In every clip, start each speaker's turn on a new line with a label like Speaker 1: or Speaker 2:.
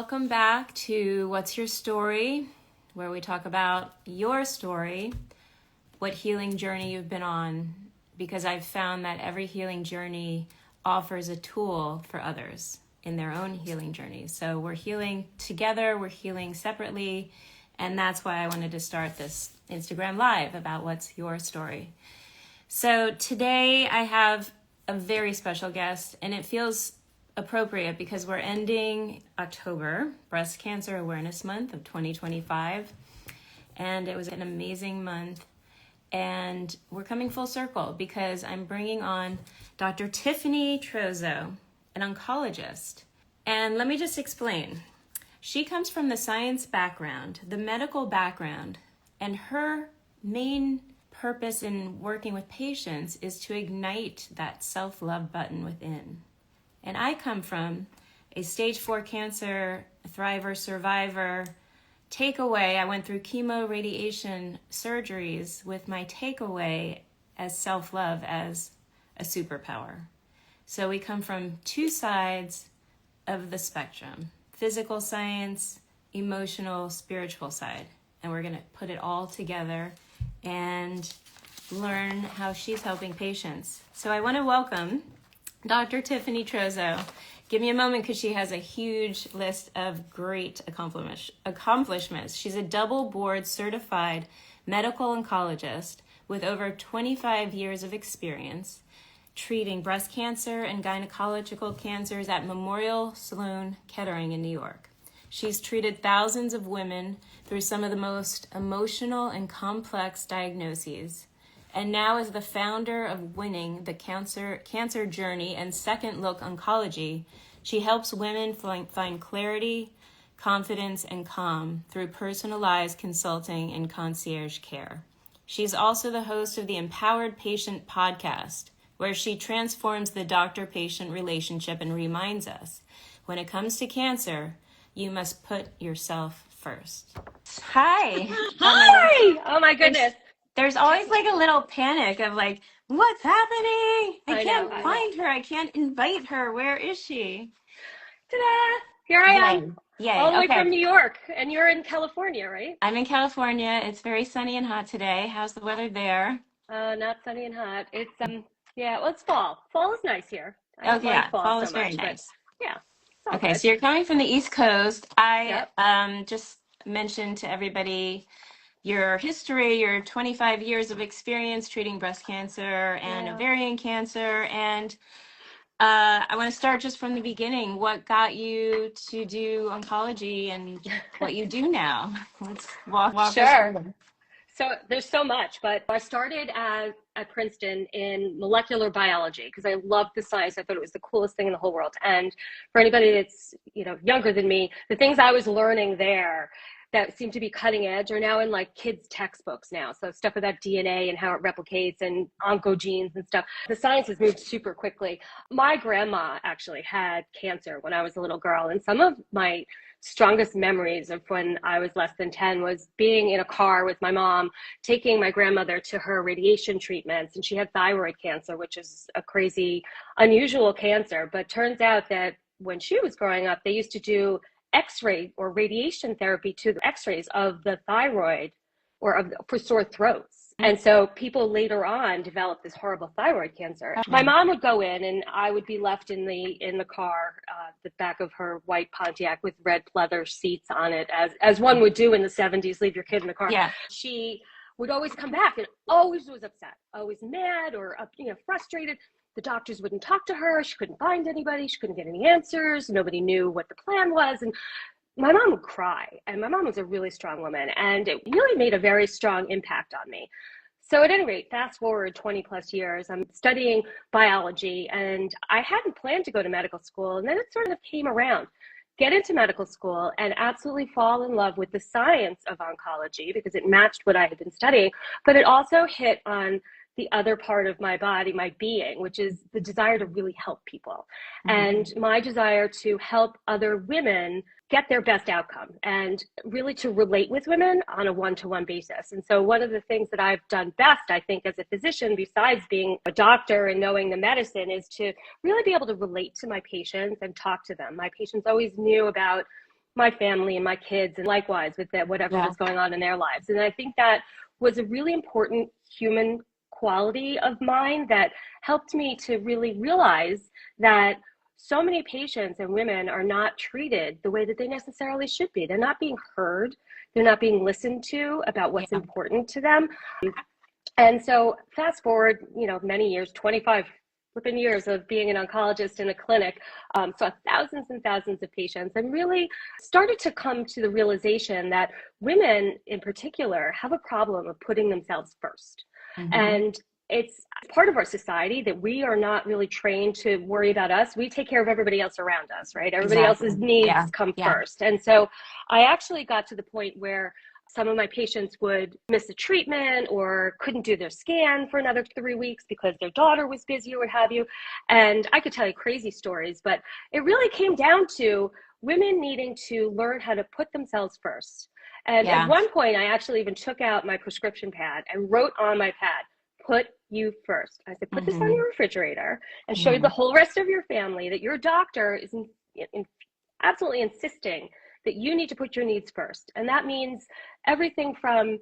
Speaker 1: welcome back to What's Your Story, where we talk about your story, what healing journey you've been on, because I've found that every healing journey offers a tool for others in their own healing journey. So we're healing together, we're healing separately, and that's why I wanted to start this Instagram Live about what's your story. So today I have a very special guest, and it feels appropriate because we're ending October, Breast Cancer Awareness Month of 2025, and it was an amazing month. And we're coming full circle because I'm bringing on Dr. Tiffany Troso, an oncologist. And let me just explain. She comes from the science background, the medical background, and her main purpose in working with patients is to ignite that self-love button within. And I come from a stage 4 cancer thriver, survivor. Takeaway, I went through chemo, radiation, surgeries with my takeaway as self-love as a superpower. So we come from two sides of the spectrum, physical science, emotional, spiritual side. And we're gonna put it all together and learn how she's helping patients. So I wanna welcome Dr. Tiffany Troso. Give me a moment because she has a huge list of great accomplishments. She's a double board certified medical oncologist with over 25 years of experience treating breast cancer and gynecological cancers at Memorial Sloan Kettering in New York. She's treated thousands of women through some of the most emotional and complex diagnoses, and now is the founder of Winning the Cancer Journey and Second Look Oncology. She helps women find clarity, confidence, and calm through personalized consulting and concierge care. She's also the host of the Empowered Patient podcast, where she transforms the doctor-patient relationship and reminds us, when it comes to cancer, you must put yourself first. Hi.
Speaker 2: Hi. Oh my goodness.
Speaker 1: There's always like a little panic of like, what's happening? I can't find her. I can't invite her. Where is she?
Speaker 2: Ta-da! Here I am.
Speaker 1: Yay.
Speaker 2: All the way from New York. And you're in California, right?
Speaker 1: I'm in California. It's very sunny and hot today. How's the weather there?
Speaker 2: Not sunny and hot. It's well, it's fall. Fall is nice here.
Speaker 1: I don't like fall is very nice.
Speaker 2: Yeah.
Speaker 1: Okay, so you're coming from the East Coast. I just mentioned to everybody your history, your 25 years of experience treating breast cancer and ovarian cancer. And I want to start just from the beginning. What got you to do oncology and what you do now? Let's walk us through.
Speaker 2: So there's so much, but I started at Princeton in molecular biology because I loved the science. I thought it was the coolest thing in the whole world. And for anybody that's, younger than me, the things I was learning there that seem to be cutting edge are now in like kids' textbooks now. So stuff about DNA and how it replicates and oncogenes and stuff. The science has moved super quickly. My grandma actually had cancer when I was a little girl. And some of my strongest memories of when I was less than 10 was being in a car with my mom, taking my grandmother to her radiation treatments. And she had thyroid cancer, which is a crazy, unusual cancer. But turns out that when she was growing up, they used to do X-ray or radiation therapy to the X-rays of the thyroid for sore throats. And so people later on developed this horrible thyroid cancer. My mom would go in and I would be left in the car, the back of her white Pontiac with red leather seats on it, as one would do in the 70s, leave your kid in the car.
Speaker 1: Yeah.
Speaker 2: She would always come back and always was upset, always mad or frustrated. The doctors wouldn't talk to her. She couldn't find anybody. She couldn't get any answers. Nobody knew what the plan was. And my mom would cry. And my mom was a really strong woman. And it really made a very strong impact on me. So at any rate, fast forward 20 plus years, I'm studying biology. And I hadn't planned to go to medical school. And then it sort of came around. Get into medical school and absolutely fall in love with the science of oncology because it matched what I had been studying. But it also hit on the other part of my body, my being, which is the desire to really help people. And my desire to help other women get their best outcome and really to relate with women on a one-to-one basis. And so one of the things that I've done best, I think, as a physician, besides being a doctor and knowing the medicine, is to really be able to relate to my patients and talk to them. My patients always knew about my family and my kids, and likewise with whatever was going on in their lives. And I think that was a really important human quality of mine that helped me to really realize that so many patients and women are not treated the way that they necessarily should be. They're not being heard. They're not being listened to about what's important to them. And so fast forward, many years, 25 flipping years of being an oncologist in a clinic, saw thousands and thousands of patients, and really started to come to the realization that women in particular have a problem of putting themselves first. And it's part of our society that we are not really trained to worry about us. We take care of everybody else around us, right? Everybody else's needs come first. And so I actually got to the point where some of my patients would miss a treatment or couldn't do their scan for another 3 weeks because their daughter was busy or what have you. And I could tell you crazy stories, but it really came down to women needing to learn how to put themselves first. And at one point, I actually even took out my prescription pad and wrote on my pad, "Put you first." I said, put this on your refrigerator and show the whole rest of your family that your doctor is absolutely insisting that you need to put your needs first. And that means everything from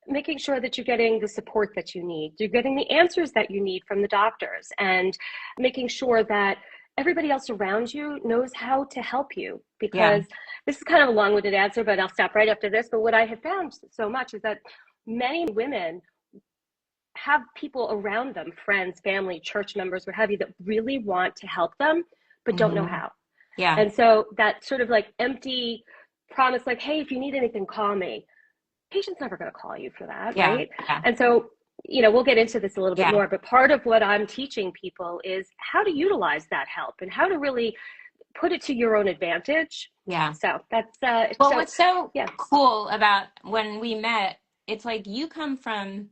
Speaker 2: making sure that you're getting the support that you need, you're getting the answers that you need from the doctors, and making sure that everybody else around you knows how to help you. Because this is kind of a long-winded answer, but I'll stop right after this. But what I have found so much is that many women have people around them, friends, family, church members, what have you, that really want to help them, but don't know how. And so that sort of like empty promise, like, hey, if you need anything, call me. Patient's never going to call you for that, right? And so, we'll get into this a little bit more, but part of what I'm teaching people is how to utilize that help and how to really put it to your own advantage. So that's
Speaker 1: what's so cool about when we met, it's like you come from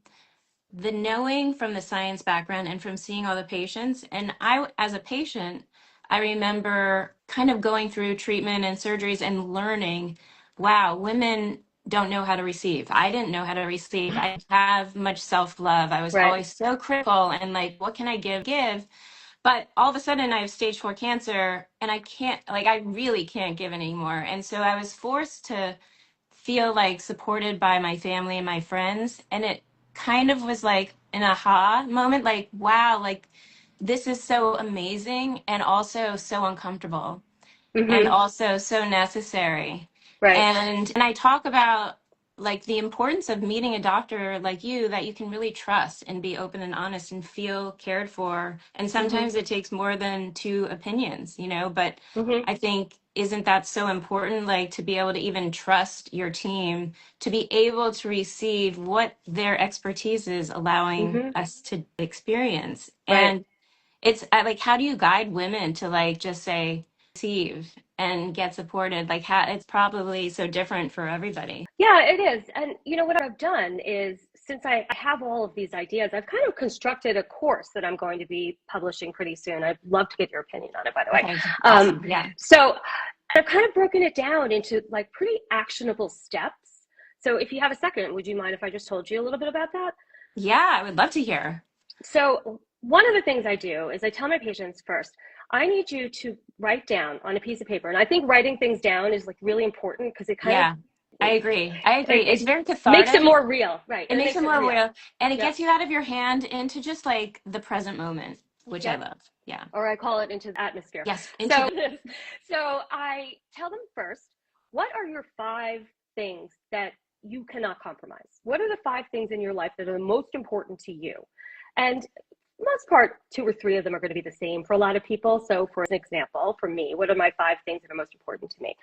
Speaker 1: the knowing, from the science background, and from seeing all the patients. And I, as a patient, I remember kind of going through treatment and surgeries and learning, wow, women don't know how to receive. I didn't know how to receive. I didn't have much self-love. I was always so critical and like, what can I give? But all of a sudden I have stage 4 cancer and I really can't give anymore. And so I was forced to feel like supported by my family and my friends. And it kind of was like an aha moment, like, wow, like this is so amazing and also so uncomfortable and also so necessary. And I talk about like the importance of meeting a doctor like you that you can really trust and be open and honest and feel cared for. And sometimes it takes more than 2 opinions, but I think, isn't that so important, like to be able to even trust your team, to be able to receive what their expertise is allowing us to experience. And it's like, how do you guide women to like just say receive and get supported? Like, how it's probably so different for everybody.
Speaker 2: Yeah, it is. And what I've done is, since I have all of these ideas, I've kind of constructed a course that I'm going to be publishing pretty soon. I'd love to get your opinion on it, by the way.
Speaker 1: Awesome.
Speaker 2: So I've kind of broken it down into like pretty actionable steps. So if you have a second, would you mind if I just told you a little bit about that?
Speaker 1: Yeah, I would love to hear.
Speaker 2: So one of the things I do is I tell my patients first, I need you to write down on a piece of paper. And I think writing things down is like really important because it kind of,
Speaker 1: I agree. It's very cathartic.
Speaker 2: Makes it more real, right?
Speaker 1: It makes it more real. And it gets you out of your hand into just like the present moment, which I love. Yeah.
Speaker 2: Or I call it into the atmosphere.
Speaker 1: Yes.
Speaker 2: So I tell them first, what are your 5 things that you cannot compromise? What are the 5 things in your life that are the most important to you? And most part, 2 or 3 of them are going to be the same for a lot of people. So for an example, for me, what are my 5 things that are most important to me?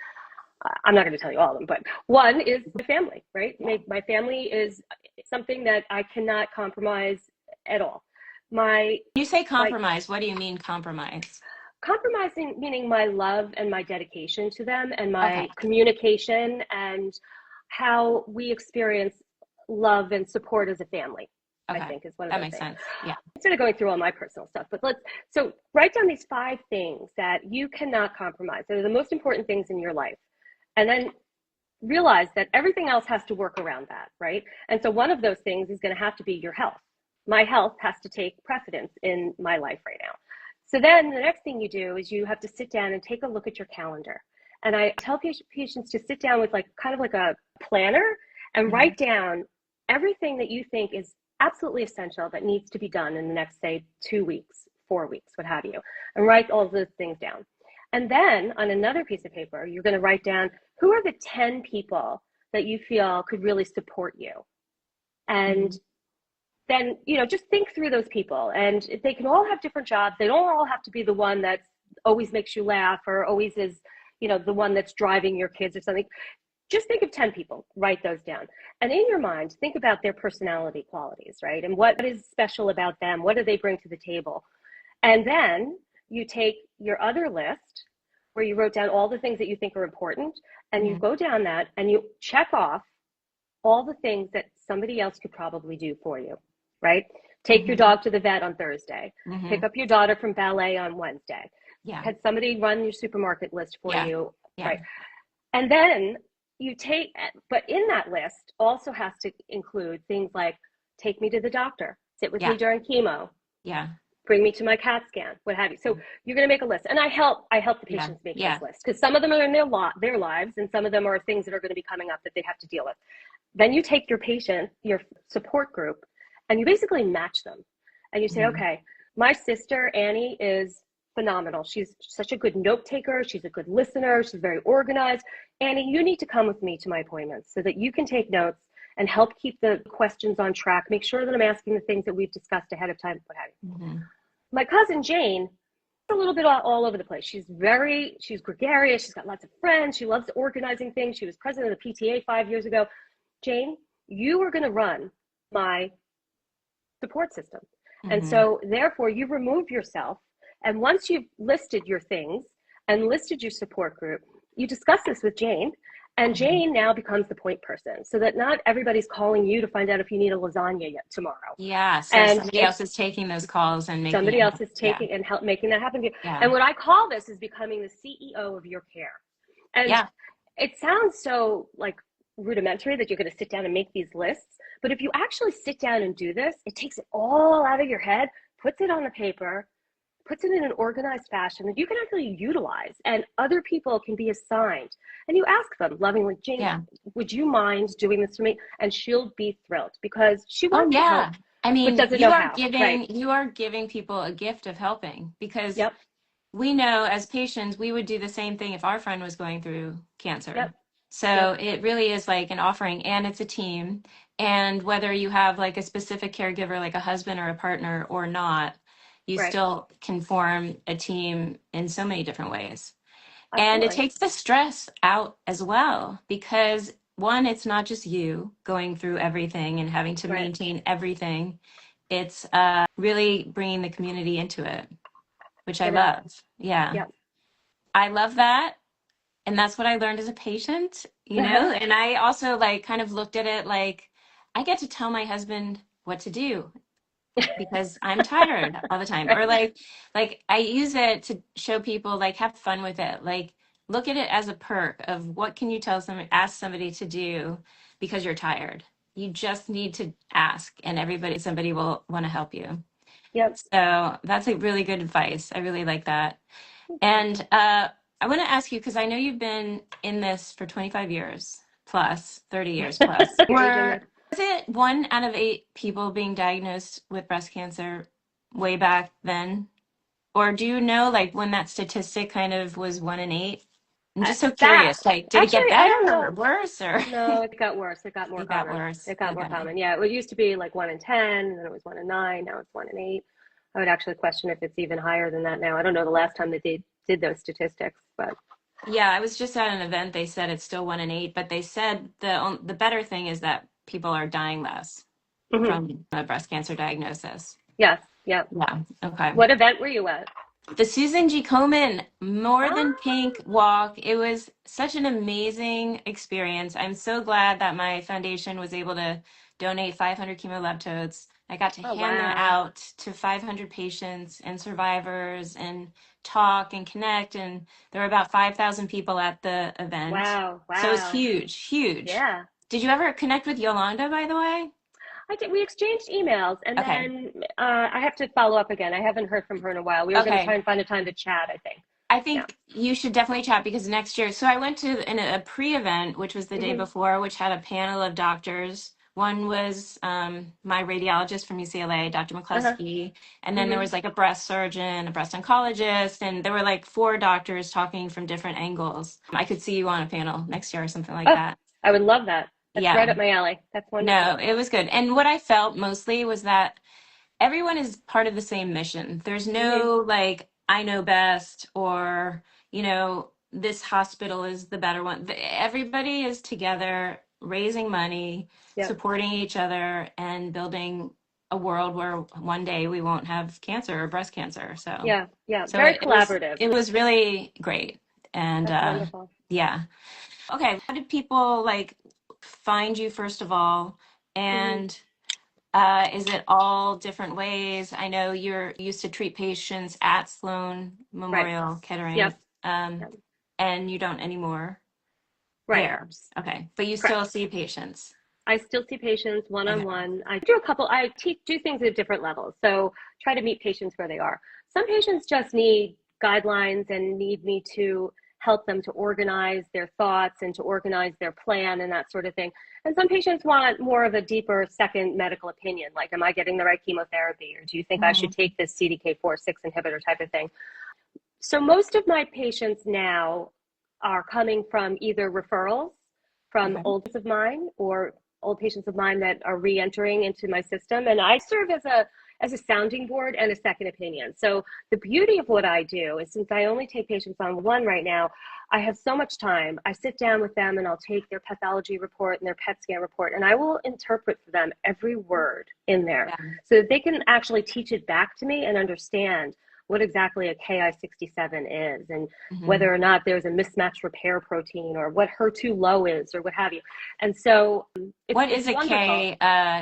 Speaker 2: I'm not going to tell you all of them, but one is my family, right? My family is something that I cannot compromise at all.
Speaker 1: You say compromise, what do you mean compromise?
Speaker 2: Compromising meaning my love and my dedication to them and my communication and how we experience love and support as a family. I think is one of those things. That makes sense. Yeah. Instead of going through all my personal stuff, but so write down these 5 things that you cannot compromise. They're the most important things in your life. And then realize that everything else has to work around that, right? And so one of those things is going to have to be your health. My health has to take precedence in my life right now. So then the next thing you do is you have to sit down and take a look at your calendar And I tell patients to sit down with like kind of like a planner and write down everything that you think is absolutely essential that needs to be done in the next, say, 2 weeks, 4 weeks, what have you, and write all of those things down. And then on another piece of paper, you're going to write down who are the 10 people that you feel could really support you. And then, you know, just think through those people. And they can all have different jobs. They don't all have to be the one that always makes you laugh or always is, you know, the one that's driving your kids or something. Just think of 10 people, write those down. And in your mind, think about their personality qualities, right? And what is special about them? What do they bring to the table? And then you take your other list where you wrote down all the things that you think are important, and you go down that and you check off all the things that somebody else could probably do for you, right? Take your dog to the vet on Thursday. Pick up your daughter from ballet on Wednesday. Had somebody run your supermarket list for you, right? And then you take, but in that list also has to include things like take me to the doctor, sit with me during chemo, bring me to my CAT scan, what have you. So you're going to make a list, and I help the patients make this list, because some of them are in their lives, and some of them are things that are going to be coming up that they have to deal with. Then you take your patient, your support group, and you basically match them, and you say, okay, my sister Annie is phenomenal. She's such a good note taker. She's a good listener. She's very organized. Annie, you need to come with me to my appointments so that you can take notes and help keep the questions on track. Make sure that I'm asking the things that we've discussed ahead of time. What have you. My cousin Jane, a little bit all over the place. She's gregarious. She's got lots of friends. She loves organizing things. She was president of the PTA 5 years ago. Jane, you are going to run my support system. And so therefore you remove yourself. And once you've listed your things and listed your support group, you discuss this with Jane, and Jane now becomes the point person, so that not everybody's calling you to find out if you need a lasagna yet tomorrow.
Speaker 1: So and somebody else is taking those calls and making
Speaker 2: somebody else is taking and making that happen to you. And what I call this is becoming the CEO of your care. And it sounds so like rudimentary that you're going to sit down and make these lists, but if you actually sit down and do this, it takes it all out of your head, puts it on the paper, puts it in an organized fashion that you can actually utilize, and other people can be assigned. And you ask them lovingly, Jane, would you mind doing this for me? And she'll be thrilled, because she wants to help.
Speaker 1: I mean, you are giving people a gift of helping, because we know as patients, we would do the same thing if our friend was going through cancer. So it really is like an offering, and it's a team. And whether you have like a specific caregiver, like a husband or a partner or not, you still can form a team in so many different ways. Absolutely. And it takes the stress out as well, because one, it's not just you going through everything and having to maintain everything. It's really bringing the community into it, which I love. I love that. And that's what I learned as a patient, you know, and I also like kind of looked at it like I get to tell my husband what to do, because I'm tired all the time. Or like I use it to show people, like, have fun with it. Like, look at it as a perk of what can you ask somebody to do because you're tired. You just need to ask, and somebody will want to help you. So that's like really good advice. I really like that. And I want to ask you, because I know you've been in this for 25 years plus, 30 years plus. Was it 1 out of 8 people being diagnosed with breast cancer way back then? Or do you know, like, when that statistic kind of was 1 in 8? I'm just so curious. Like, did it get better or worse? Or
Speaker 2: no, it got worse. It got more common. It got more common. Yeah, it used to be like 1 in 10, and then it was 1 in 9. Now it's 1 in 8. I would actually question if it's even higher than that now. I don't know the last time that they did those statistics, but
Speaker 1: yeah, I was just at an event. They said it's still 1 in 8, but they said the better thing is that people are dying less from a breast cancer diagnosis.
Speaker 2: Yes. Yeah.
Speaker 1: Okay.
Speaker 2: What event were you at?
Speaker 1: The Susan G. Komen More Than Pink walk. It was such an amazing experience. I'm so glad that my foundation was able to donate 500 chemoleptodes. I got to hand them out to 500 patients and survivors and talk and connect. And there were about 5,000 people at the event.
Speaker 2: Wow.
Speaker 1: So it was huge.
Speaker 2: Yeah.
Speaker 1: Did you ever connect with Yolanda, by the way?
Speaker 2: I did. We exchanged emails, and then I have to follow up again. I haven't heard from her in a while. We were going to try and find a time to chat, I think.
Speaker 1: I
Speaker 2: Yeah.
Speaker 1: think you should definitely chat because next year. So I went to a pre-event, which was the day
Speaker 2: Hmm.
Speaker 1: before, which had a panel of doctors. One was my radiologist from UCLA, Dr.
Speaker 2: Uh-huh.
Speaker 1: McCluskey, and then there
Speaker 2: Hmm.
Speaker 1: was like a breast surgeon, a breast oncologist, and there were like four doctors talking from different angles. I could see you on a panel next year or something like
Speaker 2: Oh,
Speaker 1: that.
Speaker 2: I would love that. That's right
Speaker 1: Yeah,
Speaker 2: up my alley. That's
Speaker 1: no,
Speaker 2: wonderful.
Speaker 1: it was good. And what I felt mostly was that everyone is part of the same mission. There's
Speaker 2: Hmm.
Speaker 1: no like, I know best or, this hospital is the better one. Everybody is together raising money,
Speaker 2: Yep.
Speaker 1: supporting each other, and building a world where one day we won't have cancer or breast cancer. So,
Speaker 2: Yeah. Yeah.
Speaker 1: so
Speaker 2: Very
Speaker 1: it, it was
Speaker 2: collaborative.
Speaker 1: it was really great. And
Speaker 2: That's wonderful.
Speaker 1: yeah. Okay, how did people like find you first of all?
Speaker 2: Hmm.
Speaker 1: And is it all different ways? I know you're used to treat patients at Sloan
Speaker 2: Right.
Speaker 1: Memorial
Speaker 2: Yep.
Speaker 1: Kettering, um,
Speaker 2: Yep.
Speaker 1: and you don't anymore
Speaker 2: Right.
Speaker 1: there. Okay, but you still
Speaker 2: Correct.
Speaker 1: see patients.
Speaker 2: I still see patients one on
Speaker 1: Okay.
Speaker 2: one. I do things at different levels. So try to meet patients where they are. Some patients just need guidelines and need me to help them to organize their thoughts and to organize their plan and that sort of thing. And some patients want more of a deeper second medical opinion, like, am I getting the right chemotherapy? Or do you think I should
Speaker 1: Mhm.
Speaker 2: take this CDK4/6 inhibitor type of thing? So most of my patients now are coming from either referrals from
Speaker 1: Okay.
Speaker 2: old patients of mine or old patients of mine that are re-entering into my system. And I serve as a sounding board and a second opinion. So the beauty of what I do is since I only take patients on one right now, I have so much time. I sit down with them and I'll take their pathology report and their PET scan report, and I will interpret for them every word in there
Speaker 1: Yeah.
Speaker 2: so that they can actually teach it back to me and understand what exactly a Ki-67 is and
Speaker 1: Hmm.
Speaker 2: whether or not there's a mismatch repair protein or what HER2 low is or what have you. And so
Speaker 1: What
Speaker 2: it's
Speaker 1: is a
Speaker 2: wonderful.
Speaker 1: K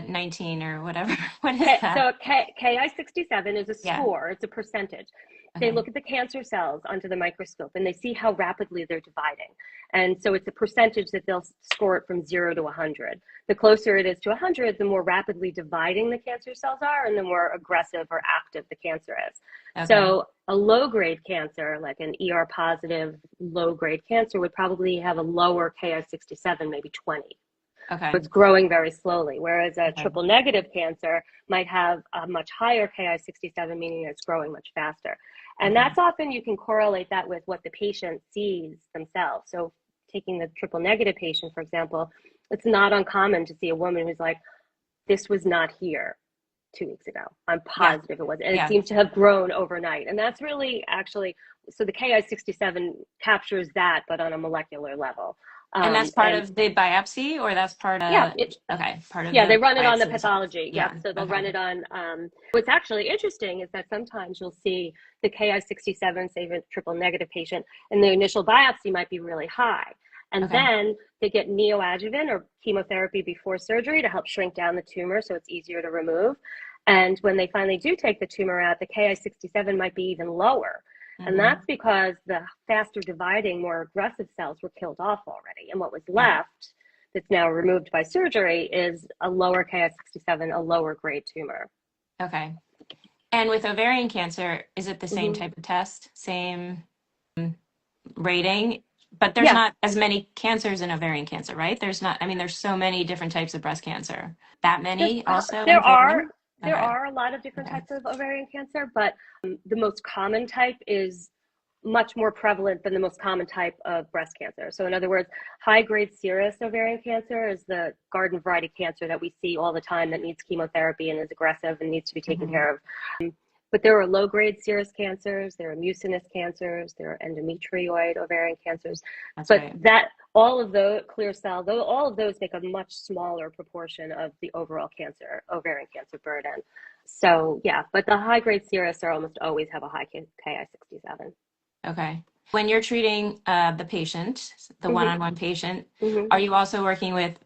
Speaker 1: 19 or whatever? What is that?
Speaker 2: So Ki-67 is a
Speaker 1: Yeah.
Speaker 2: score, it's a percentage. They
Speaker 1: Okay.
Speaker 2: look at the cancer cells under the microscope and they see how rapidly they're dividing. And so it's a percentage that they'll score it from 0 to 100. The closer it is to 100, the more rapidly dividing the cancer cells are and the more aggressive or active the cancer is.
Speaker 1: Okay.
Speaker 2: So a low grade cancer, like an ER positive low grade cancer, would probably have a lower Ki-67, maybe 20.
Speaker 1: Okay.
Speaker 2: It's growing very slowly, whereas a
Speaker 1: Okay.
Speaker 2: triple negative cancer might have a much higher Ki-67, meaning it's growing much faster. And
Speaker 1: Okay.
Speaker 2: that's often you can correlate that with what the patient sees themselves. So taking the triple negative patient, for example, it's not uncommon to see a woman who's like, this was not here 2 weeks ago. I'm
Speaker 1: Yeah.
Speaker 2: positive it was. And it
Speaker 1: Yeah.
Speaker 2: seems to have grown overnight. And that's really actually, so the Ki-67 captures that, but on a molecular level.
Speaker 1: And that's part
Speaker 2: And
Speaker 1: of the biopsy, or that's part
Speaker 2: yeah,
Speaker 1: of, okay, part of
Speaker 2: yeah, they
Speaker 1: the
Speaker 2: run it on the
Speaker 1: biopsy results.
Speaker 2: pathology. Yep.
Speaker 1: Yeah.
Speaker 2: So they'll
Speaker 1: Okay.
Speaker 2: run it on. What's actually interesting is that sometimes you'll see the Ki-67, say a triple negative patient, and the initial biopsy might be really high. And
Speaker 1: Okay.
Speaker 2: then they get neoadjuvant or chemotherapy before surgery to help shrink down the tumor so it's easier to remove. And when they finally do take the tumor out, the Ki-67 might be even lower. And
Speaker 1: Mm-hmm.
Speaker 2: that's because the faster dividing, more aggressive cells were killed off already. And what was
Speaker 1: Yeah.
Speaker 2: left that's now removed by surgery is a lower Ki-67, a lower grade tumor.
Speaker 1: Okay. And with ovarian cancer, is it the same
Speaker 2: Hmm.
Speaker 1: type of test, same rating? But there's
Speaker 2: Yes,
Speaker 1: not as many cancers in ovarian cancer, right? There's not, I mean, there's so many different types of breast cancer. That
Speaker 2: there's,
Speaker 1: many also in
Speaker 2: there are
Speaker 1: ovarian?
Speaker 2: there
Speaker 1: Okay.
Speaker 2: are a lot of different
Speaker 1: Okay.
Speaker 2: types of ovarian cancer, but the most common type is much more prevalent than the most common type of breast cancer. So in other words, high grade serous ovarian cancer is the garden variety cancer that we see all the time that needs chemotherapy and is aggressive and needs to be taken
Speaker 1: Hmm.
Speaker 2: care of. But there are low grade serous cancers, there are mucinous cancers, there are endometrioid ovarian cancers.
Speaker 1: That's
Speaker 2: But
Speaker 1: right.
Speaker 2: that all of the clear cell, though all of those make a much smaller proportion of the overall cancer, ovarian cancer burden. So yeah, but the high grade serous are almost always have a high Ki-67.
Speaker 1: Okay. When you're treating the patient, the
Speaker 2: Mm-hmm.
Speaker 1: one-on-one patient,
Speaker 2: Mm-hmm.
Speaker 1: are you also working with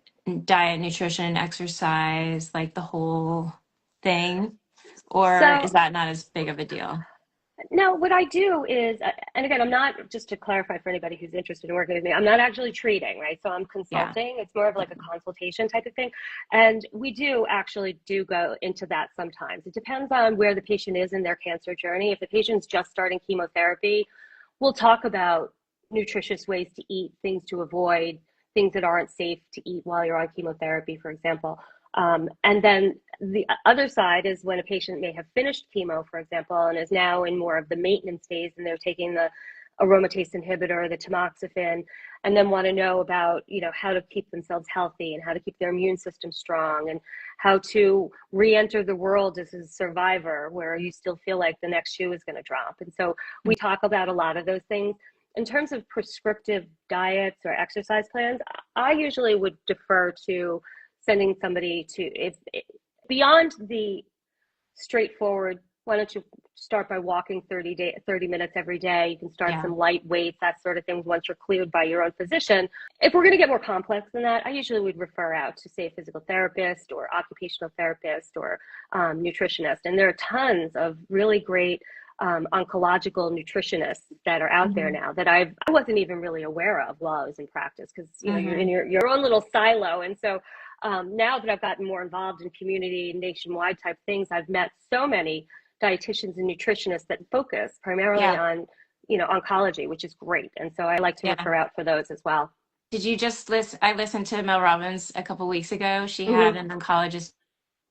Speaker 1: diet, nutrition, exercise, like the whole thing? Or
Speaker 2: So
Speaker 1: is that not as big of a deal?
Speaker 2: now what I do is, and again, I'm not, just to clarify for anybody who's interested in working with me, I'm not actually treating, right? So I'm
Speaker 1: Yeah.
Speaker 2: consulting. It's more of like a consultation type of thing. And we do actually do go into that sometimes. It depends on where the patient is in their cancer journey. If the patient's just starting chemotherapy, we'll talk about nutritious ways to eat, things to avoid, things that aren't safe to eat while you're on chemotherapy, for example. And then the other side is when a patient may have finished chemo, for example, and is now in more of the maintenance phase, and they're taking the aromatase inhibitor, the tamoxifen, and then want to know about, how to keep themselves healthy and how to keep their immune system strong and how to re-enter the world as a survivor where you still feel like the next shoe is going to drop. And so we talk about a lot of those things. In terms of prescriptive diets or exercise plans, I usually would defer to sending somebody to, if beyond the straightforward, why don't you start by walking 30 minutes every day? You can start
Speaker 1: Yeah.
Speaker 2: some light weights, that sort of thing, once you're cleared by your own physician. If we're going to get more complex than that, I usually would refer out to, say, a physical therapist or occupational therapist or nutritionist. And there are tons of really great oncological nutritionists that are out there now that I wasn't even really aware of while I was in practice, because you're in your own little silo. And so now that I've gotten more involved in community nationwide type things, I've met so many dietitians and nutritionists that focus primarily
Speaker 1: Yeah.
Speaker 2: on, oncology, which is great. And so I like to
Speaker 1: Yeah.
Speaker 2: refer out for those as well.
Speaker 1: Did you just listen? I listened to Mel Robbins a couple weeks ago. She had
Speaker 2: Mm-hmm.
Speaker 1: an oncologist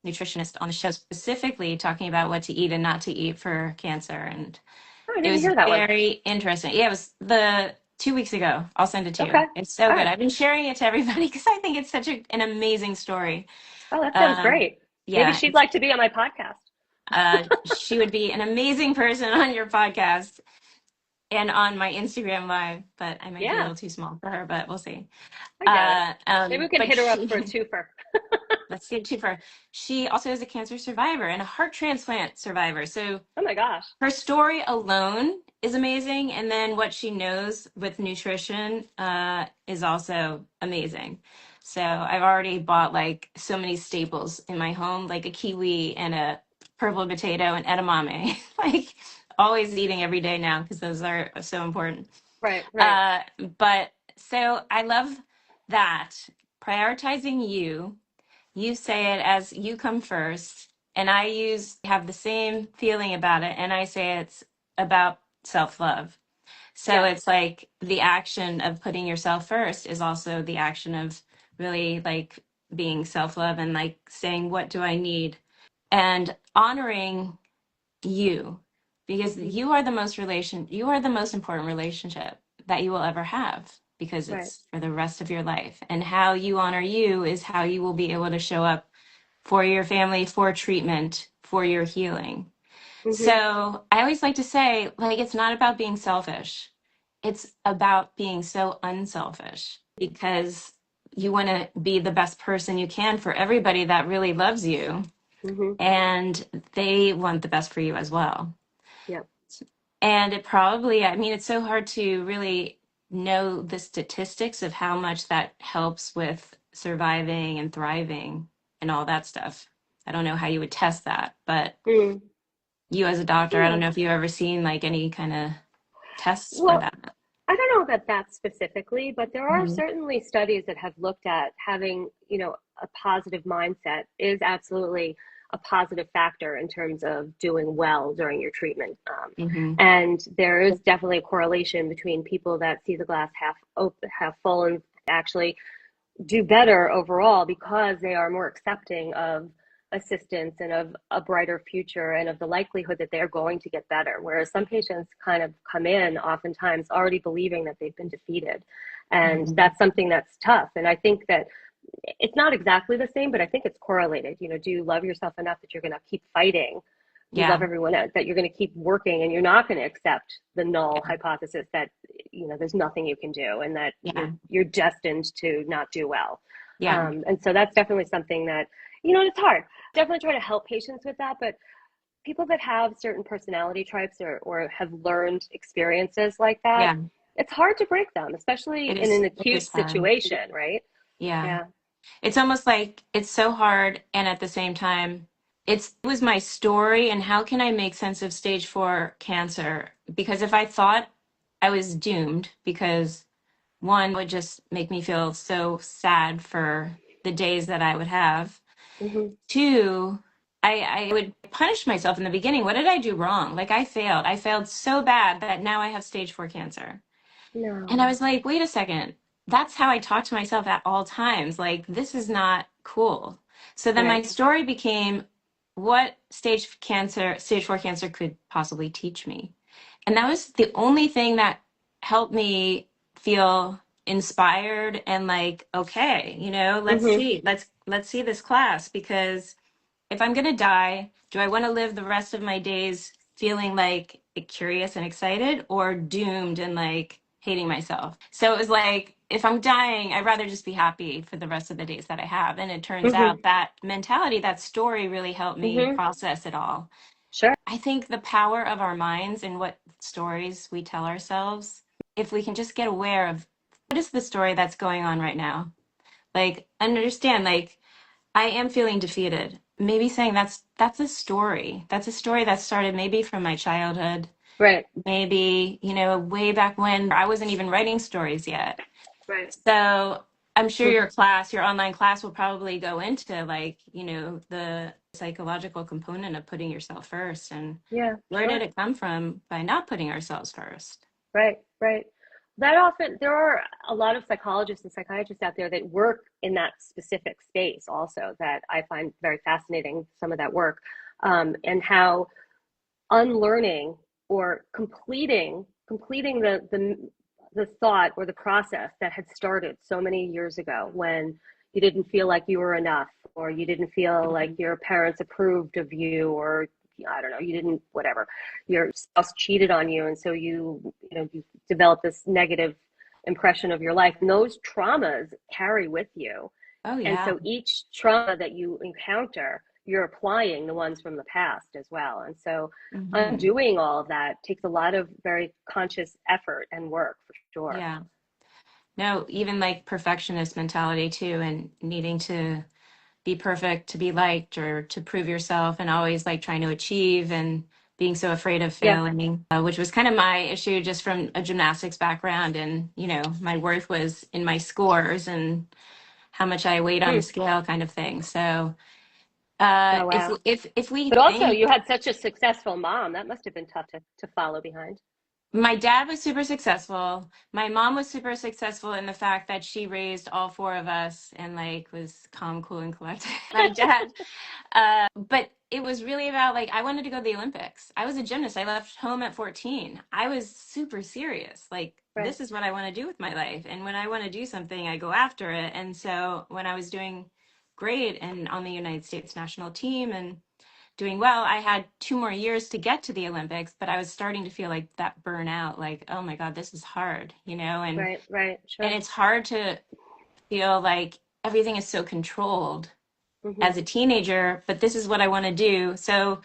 Speaker 1: nutritionist on the show specifically talking about what to eat and not to eat for cancer. And
Speaker 2: Oh, I
Speaker 1: it
Speaker 2: didn't
Speaker 1: was
Speaker 2: hear that one.
Speaker 1: very interesting. Yeah, it was the 2 weeks ago. I'll send it to you.
Speaker 2: Okay.
Speaker 1: It's so
Speaker 2: All
Speaker 1: good.
Speaker 2: right.
Speaker 1: I've been sharing it to everybody because I think it's such an amazing story.
Speaker 2: Oh, that sounds
Speaker 1: Um,
Speaker 2: great. Maybe
Speaker 1: yeah,
Speaker 2: she'd like to be on my podcast.
Speaker 1: she would be an amazing person on your podcast and on my Instagram live, but I might be a
Speaker 2: Yeah,
Speaker 1: little too small for her, but we'll see.
Speaker 2: I get it. Maybe we can
Speaker 1: But
Speaker 2: hit her up
Speaker 1: she,
Speaker 2: for a twofer.
Speaker 1: let's get to her. She also is a cancer survivor and a heart transplant survivor. So
Speaker 2: Oh my gosh.
Speaker 1: her story alone is amazing, and then what she knows with nutrition is also amazing. So I've already bought like so many staples in my home, like a kiwi and a purple potato and edamame, like always eating every day now because those are so important.
Speaker 2: Right, right.
Speaker 1: Uh, but so I love that prioritizing you. You say it as you come first, and I have the same feeling about it, and I say it's about self-love. So
Speaker 2: Yes,
Speaker 1: it's like the action of putting yourself first is also the action of really like being self-love and like saying, what do I need? And honoring you, because
Speaker 2: hmm,
Speaker 1: you are the most important relationship that you will ever have, because
Speaker 2: right.
Speaker 1: it's for the rest of your life. And how you honor you is how you will be able to show up for your family, for treatment, for your healing.
Speaker 2: Hmm.
Speaker 1: So I always like to say, like, it's not about being selfish. It's about being so unselfish, because you want to be the best person you can for everybody that really loves you,
Speaker 2: Hmm.
Speaker 1: and they want the best for you as well.
Speaker 2: Yeah.
Speaker 1: And it probably, I mean, it's so hard to really know the statistics of how much that helps with surviving and thriving and all that stuff. I don't know how you would test that, but
Speaker 2: Mm.
Speaker 1: you as a doctor, I don't
Speaker 2: Yeah.
Speaker 1: know if you've ever seen like any kind of tests for
Speaker 2: Well,
Speaker 1: that.
Speaker 2: I don't know about that specifically, but there are
Speaker 1: Hmm.
Speaker 2: certainly studies that have looked at having, a positive mindset is absolutely a positive factor in terms of doing well during your treatment.
Speaker 1: Hmm.
Speaker 2: And there is definitely a correlation between people that see the glass half open, half full, and actually do better overall because they are more accepting of assistance and of a brighter future and of the likelihood that they're going to get better. Whereas some patients kind of come in oftentimes already believing that they've been defeated. And
Speaker 1: Hmm.
Speaker 2: that's something that's tough. And I think that it's not exactly the same, but I think it's correlated. Do you love yourself enough that you're going to keep fighting? Do you love
Speaker 1: Yeah,
Speaker 2: everyone else, that you're going to keep working and you're not going to accept the null
Speaker 1: yeah,
Speaker 2: hypothesis that there's nothing you can do and that you're
Speaker 1: yeah,
Speaker 2: you're destined to not do well.
Speaker 1: yeah,
Speaker 2: And so that's definitely something that it's hard. Definitely try to help patients with that, but people that have certain personality types or have learned experiences like that,
Speaker 1: yeah.
Speaker 2: it's hard to break them, especially in an
Speaker 1: It
Speaker 2: acute
Speaker 1: is hard.
Speaker 2: situation, right?
Speaker 1: Yeah.
Speaker 2: Yeah.
Speaker 1: It's almost like it's so hard, and at the same time, it was my story, and how can I make sense of stage 4 cancer? Because if I thought I was doomed, because one would just make me feel so sad for the days that I would have.
Speaker 2: Hmm.
Speaker 1: Two, I would punish myself in the beginning. What did I do wrong? Like I failed. I failed so bad that now I have stage 4 cancer. And I
Speaker 2: No.
Speaker 1: was like, wait a second. That's how I talk to myself at all times. Like, this is not cool. So then my
Speaker 2: Right.
Speaker 1: story became what stage 4 cancer could possibly teach me. And that was the only thing that helped me feel inspired and like, okay,
Speaker 2: Mm-hmm.
Speaker 1: let's see this class, because if I'm going to die, do I want to live the rest of my days feeling like curious and excited, or doomed and like hating myself? So it was like, if I'm dying, I'd rather just be happy for the rest of the days that I have. And it turns
Speaker 2: Mm-hmm.
Speaker 1: out that mentality, that story really helped me
Speaker 2: Mm-hmm.
Speaker 1: process it all.
Speaker 2: Sure.
Speaker 1: I think the power of our minds and what stories we tell ourselves, if we can just get aware of what is the story that's going on right now, like understand, like, I am feeling defeated. Maybe saying that's a story. That's a story that started maybe from my childhood.
Speaker 2: Right.
Speaker 1: Maybe, way back when I wasn't even writing stories yet.
Speaker 2: Right.
Speaker 1: So I'm sure
Speaker 2: Mm-hmm.
Speaker 1: your online class will probably go into like, the psychological component of putting yourself first, and
Speaker 2: Yeah,
Speaker 1: where did
Speaker 2: sure.
Speaker 1: it come from by not putting ourselves first?
Speaker 2: Right, right. That often, there are a lot of psychologists and psychiatrists out there that work in that specific space also that I find very fascinating, some of that work, and how unlearning or completing the thought or the process that had started so many years ago when you didn't feel like you were enough, or you didn't feel like
Speaker 1: Mhm.
Speaker 2: your parents approved of you, or I don't know, you didn't, whatever, your spouse cheated on you, and so you develop this negative impression of your life, and those traumas carry with you.
Speaker 1: Oh
Speaker 2: And
Speaker 1: yeah.
Speaker 2: so each trauma that you encounter, you're applying the ones from the past as well. And so
Speaker 1: Hmm.
Speaker 2: undoing all of that takes a lot of very conscious effort and work for sure.
Speaker 1: Yeah. No, even like perfectionist mentality too, and needing to be perfect to be liked or to prove yourself, and always like trying to achieve and being so afraid of
Speaker 2: Yeah.
Speaker 1: failing, which was kind of my issue just from a gymnastics background. And, my worth was in my scores and how much I weighed on the
Speaker 2: Hmm.
Speaker 1: scale kind of thing. So
Speaker 2: Oh,
Speaker 1: if,
Speaker 2: wow.
Speaker 1: if we
Speaker 2: But also,
Speaker 1: think
Speaker 2: you had such a successful mom. That must have been tough to follow behind.
Speaker 1: my dad was super successful. My mom was super successful in the fact that she raised all four of us and like was calm, cool, and collected. My dad, but it was really about like I wanted to go to the Olympics. I was a gymnast. I left home at 14. I was super serious. Like
Speaker 2: Right.
Speaker 1: this is what I want to do with my life. And when I want to do something, I go after it. And so when I was doing great and on the United States national team and doing well, I had 2 more years to get to the Olympics, but I was starting to feel like that burnout, like, oh my God, this is hard,
Speaker 2: Right. Right.
Speaker 1: and
Speaker 2: Sure.
Speaker 1: it's hard to feel like everything is so controlled
Speaker 2: Hmm.
Speaker 1: as a teenager, but this is what I want to do. So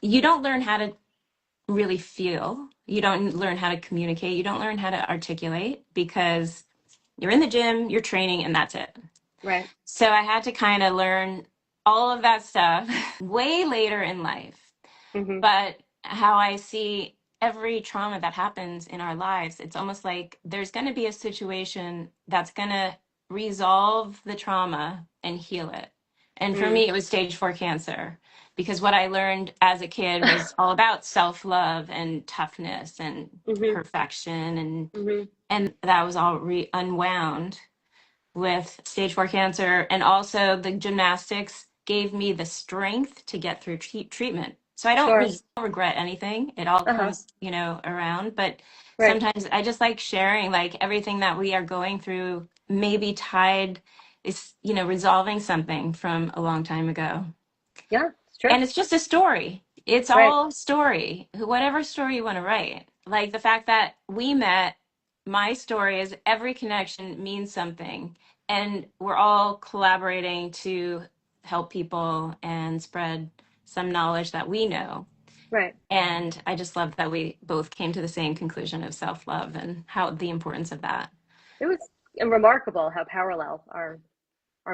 Speaker 1: you don't learn how to really feel. You don't learn how to communicate. You don't learn how to articulate because you're in the gym, you're training, and that's it.
Speaker 2: Right.
Speaker 1: So I had to kind of learn all of that stuff way later in life.
Speaker 2: Hmm.
Speaker 1: But how I see every trauma that happens in our lives, it's almost like there's going to be a situation that's going to resolve the trauma and heal it. And for
Speaker 2: Mm.
Speaker 1: me, it was stage 4 cancer, because what I learned as a kid was all about self-love and toughness and
Speaker 2: Hmm.
Speaker 1: perfection,
Speaker 2: Hmm.
Speaker 1: and that was all unwound with stage 4 cancer. And also the gymnastics gave me the strength to get through treatment. So I don't
Speaker 2: Sure.
Speaker 1: regret anything. It all
Speaker 2: Uh-huh.
Speaker 1: comes, around. But
Speaker 2: Right.
Speaker 1: sometimes I just like sharing like everything that we are going through, maybe tied is, resolving something from a long time ago.
Speaker 2: Yeah, it's true.
Speaker 1: And it's just a story. It's
Speaker 2: Right.
Speaker 1: all story, whatever story you want to write. Like the fact that we met, my story is every connection means something. And we're all collaborating to help people and spread some knowledge that we know.
Speaker 2: Right.
Speaker 1: And I just love that we both came to the same conclusion of self love and how the importance of that.
Speaker 2: It was remarkable how parallel our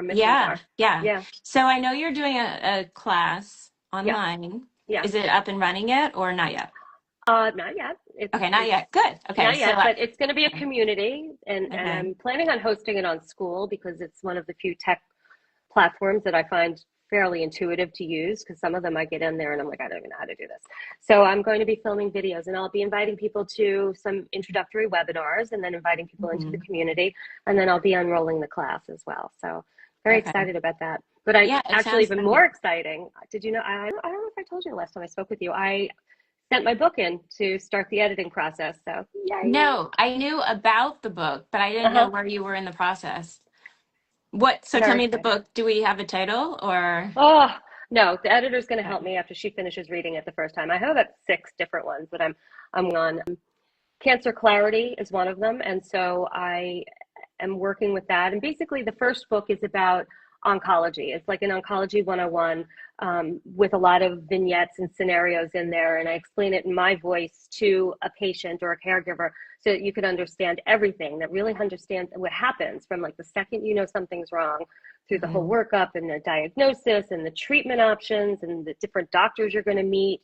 Speaker 2: missions
Speaker 1: Yeah,
Speaker 2: are.
Speaker 1: yeah.
Speaker 2: Yeah.
Speaker 1: So I know you're doing a class
Speaker 2: Yeah.
Speaker 1: online.
Speaker 2: Yeah.
Speaker 1: Is it up and running yet or not yet?
Speaker 2: Not yet.
Speaker 1: Okay, not
Speaker 2: It's
Speaker 1: yet. Good. Okay,
Speaker 2: not
Speaker 1: so
Speaker 2: yet, but it's going to be a community, and
Speaker 1: okay,
Speaker 2: I'm planning on hosting it on School because it's one of the few tech platforms that I find fairly intuitive to use, because some of them I get in there and I'm like, I don't even know how to do this. So I'm going to be filming videos, and I'll be inviting people to some introductory webinars, and then inviting people into the community, and then I'll be unrolling the class as well. So very excited about that. But I actually even more exciting. Did you know? I don't know if I told you the last time I spoke with you. I sent my book in to start the editing process. So yay.
Speaker 1: No, I knew about the book, but I didn't know where you were in the process. What? So tell
Speaker 2: Very
Speaker 1: me the
Speaker 2: exciting.
Speaker 1: book. Do we have a title or?
Speaker 2: Oh, no, the editor's going to help
Speaker 1: Okay.
Speaker 2: me after she finishes reading it the first time. I have about 6 different ones that I'm on. Cancer Clarity is one of them, and so I am working with that. And basically, the first book is about oncology. It's like an oncology 101, with a lot of vignettes and scenarios in there, and I explain it in my voice to a patient or a caregiver so that you can understand everything, that really understands what happens from like the second you know something's wrong, through the whole workup and the diagnosis and the treatment options and the different doctors you're going to meet,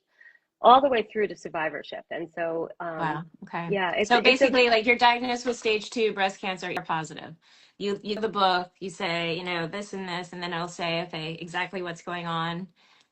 Speaker 2: all the way through to survivorship. And so,
Speaker 1: Wow. Okay.
Speaker 2: yeah,
Speaker 1: So
Speaker 2: it's a
Speaker 1: basically, like you're diagnosed with stage 2 breast cancer, you're positive. You have the book, you say, this and this, and then it'll say, okay, exactly what's going on,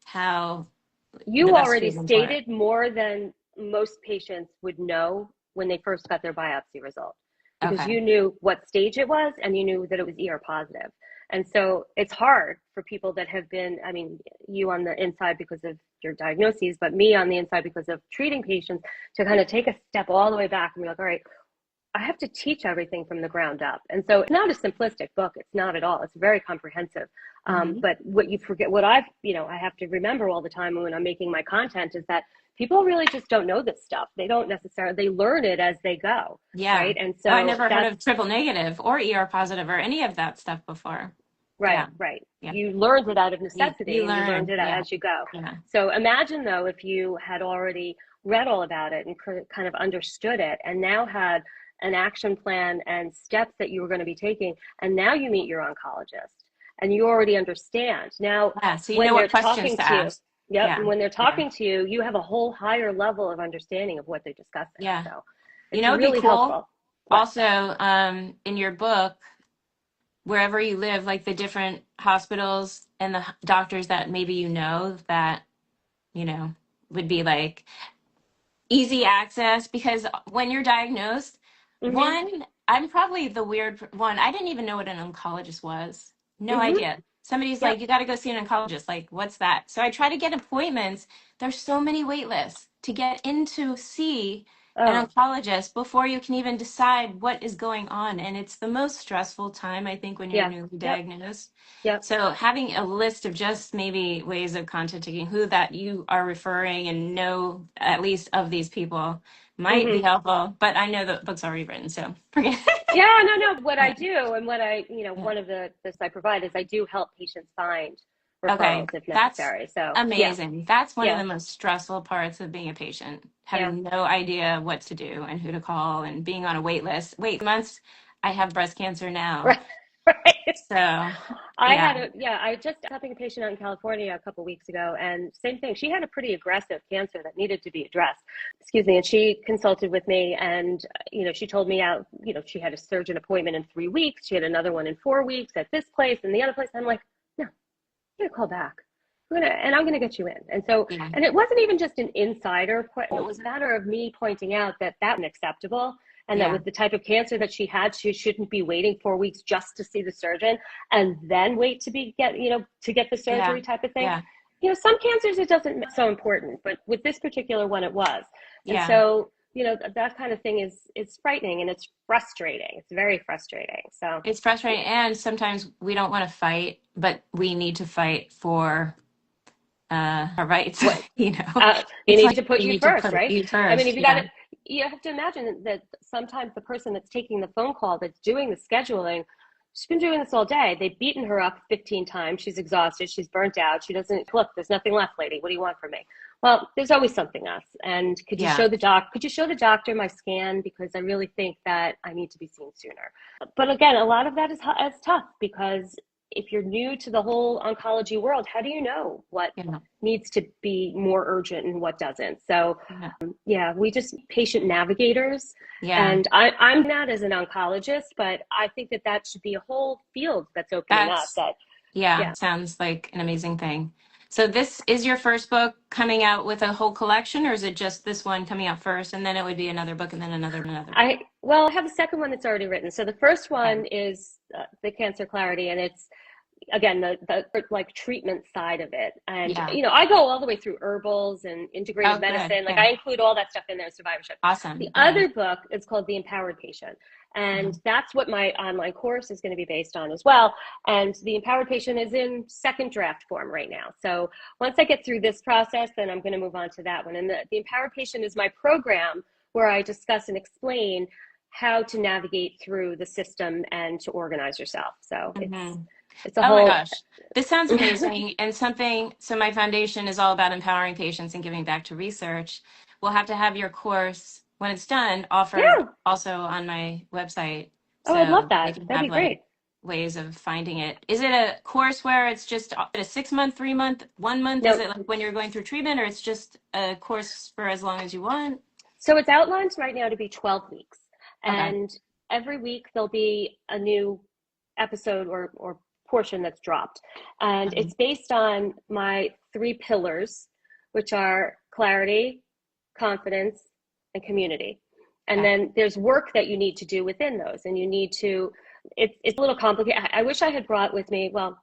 Speaker 1: how the
Speaker 2: you
Speaker 1: best
Speaker 2: already
Speaker 1: treatment for it.
Speaker 2: stated more than most patients would know when they first got their biopsy result, because
Speaker 1: Okay.
Speaker 2: you knew what stage it was and you knew that it was ER positive. And so it's hard for people that have been, I mean, you on the inside because of your diagnoses, but me on the inside because of treating patients, to kind of take a step all the way back and be like, all right, I have to teach everything from the ground up. And so it's not a simplistic book. It's not at all. It's very comprehensive.
Speaker 1: Hmm.
Speaker 2: But what you forget, what I have to remember all the time when I'm making my content, is that people really just don't know this stuff. They don't necessarily, they learn it as they go.
Speaker 1: Yeah.
Speaker 2: Right. And
Speaker 1: Oh, I
Speaker 2: so
Speaker 1: never heard
Speaker 2: that's
Speaker 1: of triple negative or ER positive or any of that stuff before.
Speaker 2: right,
Speaker 1: Yeah.
Speaker 2: right.
Speaker 1: Yeah.
Speaker 2: You learned it out of
Speaker 1: You
Speaker 2: necessity, and you learned
Speaker 1: learn.
Speaker 2: it
Speaker 1: Yeah.
Speaker 2: as you go.
Speaker 1: Yeah.
Speaker 2: So imagine though, if you had already read all about it and kind of understood it, and now had an action plan and steps that you were going to be taking, and now you meet your oncologist and you already understand. Now,
Speaker 1: Yeah. So you know
Speaker 2: when they're
Speaker 1: what questions
Speaker 2: talking
Speaker 1: to
Speaker 2: to you,
Speaker 1: ask.
Speaker 2: yep, and
Speaker 1: Yeah.
Speaker 2: when they're
Speaker 1: Yeah.
Speaker 2: talking to you, you have a whole higher level of understanding of what they're discussing.
Speaker 1: Yeah.
Speaker 2: So
Speaker 1: You
Speaker 2: it's
Speaker 1: know, it'd be
Speaker 2: really
Speaker 1: cool.
Speaker 2: helpful. What?
Speaker 1: Also, in your book, wherever you live, like the different hospitals and the doctors that maybe that, you know, would be like easy access, because when you're diagnosed,
Speaker 2: Mm-hmm.
Speaker 1: one, I'm probably the weird one. I didn't even know what an oncologist was. No
Speaker 2: Mm-hmm.
Speaker 1: idea. Somebody's
Speaker 2: Yep.
Speaker 1: like, you got to go see an oncologist. Like, what's that? So I try to get appointments. There's so many wait lists to get in to see an
Speaker 2: Oh,
Speaker 1: oncologist before you can even decide what is going on. And it's the most stressful time, I think, when you're
Speaker 2: yeah.
Speaker 1: newly
Speaker 2: Yep.
Speaker 1: diagnosed.
Speaker 2: Yep.
Speaker 1: So having a list of just maybe ways of contacting who that you are referring and know at least of these people might be
Speaker 2: Mm-hmm.
Speaker 1: helpful. But I know the book's already written, so forget it.
Speaker 2: Yeah, no, no. What I
Speaker 1: Yeah,
Speaker 2: do, and what
Speaker 1: yeah.
Speaker 2: one of the this I provide, is I do help patients find
Speaker 1: Okay,
Speaker 2: referrals if
Speaker 1: that's
Speaker 2: necessary. So yeah,
Speaker 1: amazing. That's one of
Speaker 2: yeah,
Speaker 1: the most stressful parts of being a patient,
Speaker 2: yeah.
Speaker 1: having no idea what to do and who to call and being on a wait list. Wait months, I have breast cancer now.
Speaker 2: Right, right.
Speaker 1: So,
Speaker 2: I
Speaker 1: yeah,
Speaker 2: had I just helping a patient out in California a couple weeks ago, and same thing. She had a pretty aggressive cancer that needed to be addressed. Excuse me. And she consulted with me, and she told me out. She had a surgeon appointment in 3 weeks. She had another one in 4 weeks at this place and the other place. I'm like, no, I'm gonna call back. I'm gonna get you in. And so,
Speaker 1: yeah,
Speaker 2: and it wasn't even just an insider. It was a matter of me pointing out that that was unacceptable, and that
Speaker 1: yeah,
Speaker 2: with the type of cancer that she had, she shouldn't be waiting 4 weeks just to see the surgeon and then wait to get the
Speaker 1: yeah,
Speaker 2: surgery type of thing.
Speaker 1: yeah,
Speaker 2: Some cancers it doesn't so important, but with this particular one, it was. And
Speaker 1: yeah.
Speaker 2: so, that kind of thing is frightening, and it's frustrating. It's very frustrating. So,
Speaker 1: It's frustrating, and sometimes we don't want to fight, but we need to fight for our rights.
Speaker 2: what you
Speaker 1: It's
Speaker 2: need
Speaker 1: like
Speaker 2: to put
Speaker 1: you
Speaker 2: you
Speaker 1: need to
Speaker 2: first,
Speaker 1: put
Speaker 2: right?
Speaker 1: you
Speaker 2: I mean,
Speaker 1: first.
Speaker 2: if
Speaker 1: Yeah,
Speaker 2: you have to imagine that sometimes the person that's taking the phone call, that's doing the scheduling, she's been doing this all day. They've beaten her up 15 times. She's exhausted. She's burnt out. She doesn't look. There's nothing left, lady. What do you want from me? Well, there's always something else. And
Speaker 1: yeah,
Speaker 2: could you show the doctor my scan, because I really think that I need to be seen sooner. But again, a lot of that is tough, because if you're new to the whole oncology world, how do you know what
Speaker 1: yeah,
Speaker 2: needs to be more urgent and what doesn't? So
Speaker 1: yeah,
Speaker 2: yeah, we just patient navigators.
Speaker 1: yeah.
Speaker 2: And I'm not as an oncologist, but I think that should be a whole field that's opening up,
Speaker 1: That's
Speaker 2: that
Speaker 1: Yeah,
Speaker 2: Yeah.
Speaker 1: sounds like an amazing thing. So this is your first book coming out with a whole collection, or is it just this one coming out first, and then it would be another book, and then another and another?
Speaker 2: Well, I have a second one that's already written. So the first
Speaker 1: Okay.
Speaker 2: one is the Cancer Clarity, and it's again the like treatment side of it. And
Speaker 1: Yeah.
Speaker 2: I go all the way through herbals and
Speaker 1: Oh,
Speaker 2: integrative
Speaker 1: good.
Speaker 2: medicine. Like
Speaker 1: Okay.
Speaker 2: I include all that stuff in there, survivorship. The
Speaker 1: Awesome. Okay.
Speaker 2: other book is called The Empowered Patient, and
Speaker 1: Mhm.
Speaker 2: that's what my online course is going to be based on as well. And The Empowered Patient is in second draft form right now. So once I get through this process, then I'm going to move on to that one. And the Empowered Patient is my program where I discuss and explain how to navigate through the system and to organize yourself. So
Speaker 1: Mhm.
Speaker 2: it's a
Speaker 1: Oh my
Speaker 2: whole
Speaker 1: gosh. This sounds amazing. And something, so my foundation is all about empowering patients and giving back to research. We'll have to have your course when it's done offered
Speaker 2: yeah.
Speaker 1: also on my website.
Speaker 2: Oh, I'd love
Speaker 1: So they
Speaker 2: that.
Speaker 1: can
Speaker 2: That'd
Speaker 1: have
Speaker 2: be
Speaker 1: like
Speaker 2: great.
Speaker 1: ways of finding it. Is it a course where it's just a 6 month, 3 month, 1 month? Is
Speaker 2: No,
Speaker 1: it like when you're going through treatment, or it's just a course for as long as you want?
Speaker 2: so it's outlined right now to be 12 weeks.
Speaker 1: Okay.
Speaker 2: And every week there'll be a new episode or portion that's dropped. And
Speaker 1: Mhm.
Speaker 2: it's based on my three pillars, which are clarity, confidence, and community. And
Speaker 1: Okay.
Speaker 2: then there's work that you need to do within those. And you need to, it's a little complicated. I wish I had brought with me, well,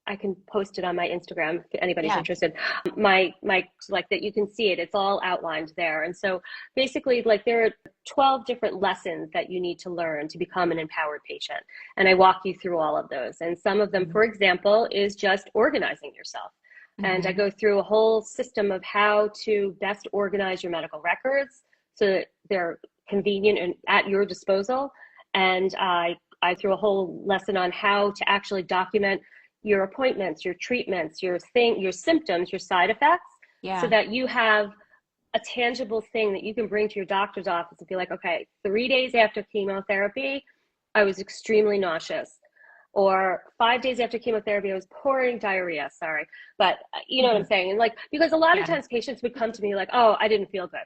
Speaker 2: I can post it on my Instagram if anybody's
Speaker 1: Yeah.
Speaker 2: interested. My like that you can see it. It's all outlined there. And so basically like there are 12 different lessons that you need to learn to become an empowered patient. And I walk you through all of those. And some of them,
Speaker 1: Mhm.
Speaker 2: for example, is just organizing yourself. And I
Speaker 1: Mhm.
Speaker 2: go through a whole system of how to best organize your medical records so that they're convenient and at your disposal. And I threw a whole lesson on how to actually document your appointments, your treatments, your symptoms, your side effects, so
Speaker 1: Yeah.
Speaker 2: that you have a tangible thing that you can bring to your doctor's office and be like, okay, 3 days after chemotherapy, I was extremely nauseous. Or 5 days after chemotherapy, I was pouring diarrhea. Sorry. But you know what I'm
Speaker 1: Mhm.
Speaker 2: saying? And like, because a lot of
Speaker 1: Yeah.
Speaker 2: times patients would come to me like, oh, I didn't feel good.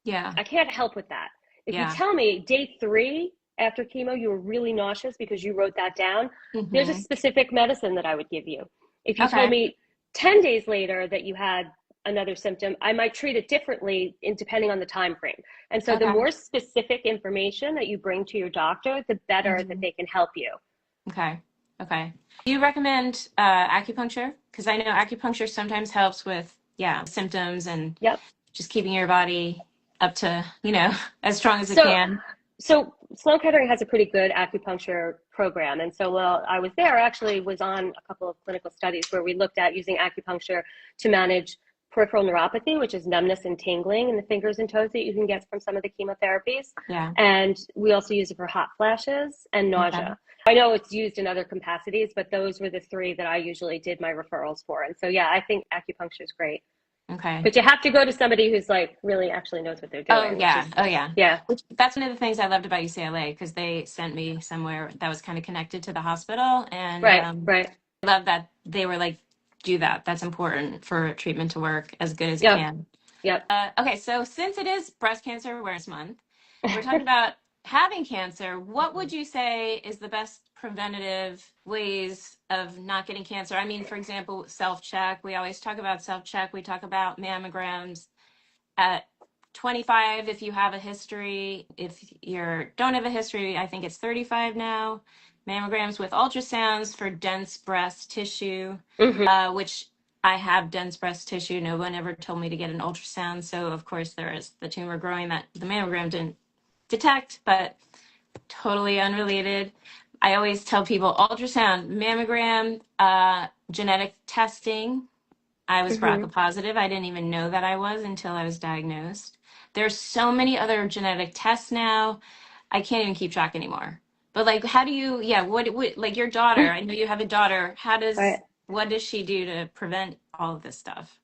Speaker 1: Yeah.
Speaker 2: I can't help with that. If you
Speaker 1: Yeah.
Speaker 2: tell me day 3 after chemo, you were really nauseous because you wrote that down, there's a
Speaker 1: Mhm.
Speaker 2: specific medicine that I would give you. If you told
Speaker 1: Okay.
Speaker 2: me 10 days later that you had another symptom, I might treat it differently depending on the time frame. And so the
Speaker 1: Okay.
Speaker 2: more specific information that you bring to your doctor, the better that
Speaker 1: Mhm.
Speaker 2: they can help you.
Speaker 1: Okay. Okay. Do you recommend acupuncture? Because I know acupuncture sometimes helps with, yeah, symptoms and
Speaker 2: Yep.
Speaker 1: just keeping your body up to, as strong as it
Speaker 2: So,
Speaker 1: can.
Speaker 2: so Sloan Kettering has a pretty good acupuncture program. And so while I was there, I actually was on a couple of clinical studies where we looked at using acupuncture to manage peripheral neuropathy, which is numbness and tingling in the fingers and toes that you can get from some of the chemotherapies.
Speaker 1: Yeah.
Speaker 2: And we also use it for hot flashes and
Speaker 1: Okay.
Speaker 2: nausea. I know it's used in other capacities, but those were the three that I usually did my referrals for. And so, yeah, I think acupuncture is great.
Speaker 1: Okay.
Speaker 2: But you have to go to somebody who's like really actually knows what they're
Speaker 1: Oh,
Speaker 2: doing, which
Speaker 1: yeah.
Speaker 2: is,
Speaker 1: Oh, yeah.
Speaker 2: yeah.
Speaker 1: Which that's one of the things I loved about UCLA because they sent me somewhere that was kind of connected to the hospital. And
Speaker 2: Right, right.
Speaker 1: I love that they were like, do that. That's important for treatment to work as good as it
Speaker 2: Yep,
Speaker 1: can.
Speaker 2: yep.
Speaker 1: Okay, so since it is Breast Cancer Awareness Month, we're talking about having cancer. What would you say is the best preventative ways of not getting cancer? I mean, for example, self-check. We always talk about self-check. We talk about mammograms at 25 if you have a history. If you don't have a history, I think it's 35 now. Mammograms with ultrasounds for dense breast tissue,
Speaker 2: Hmm.
Speaker 1: which I have dense breast tissue. No one ever told me to get an ultrasound. So, of course, there is the tumor growing that the mammogram didn't detect, but totally unrelated. I always tell people ultrasound, mammogram, genetic testing. I was BRCA
Speaker 2: Hmm.
Speaker 1: positive. I didn't even know that I was until I was diagnosed. There's so many other genetic tests now. I can't even keep track anymore. But like, how do you, yeah, what, like your daughter, I know you have a daughter.
Speaker 2: Right.
Speaker 1: What does she do to prevent all of this stuff?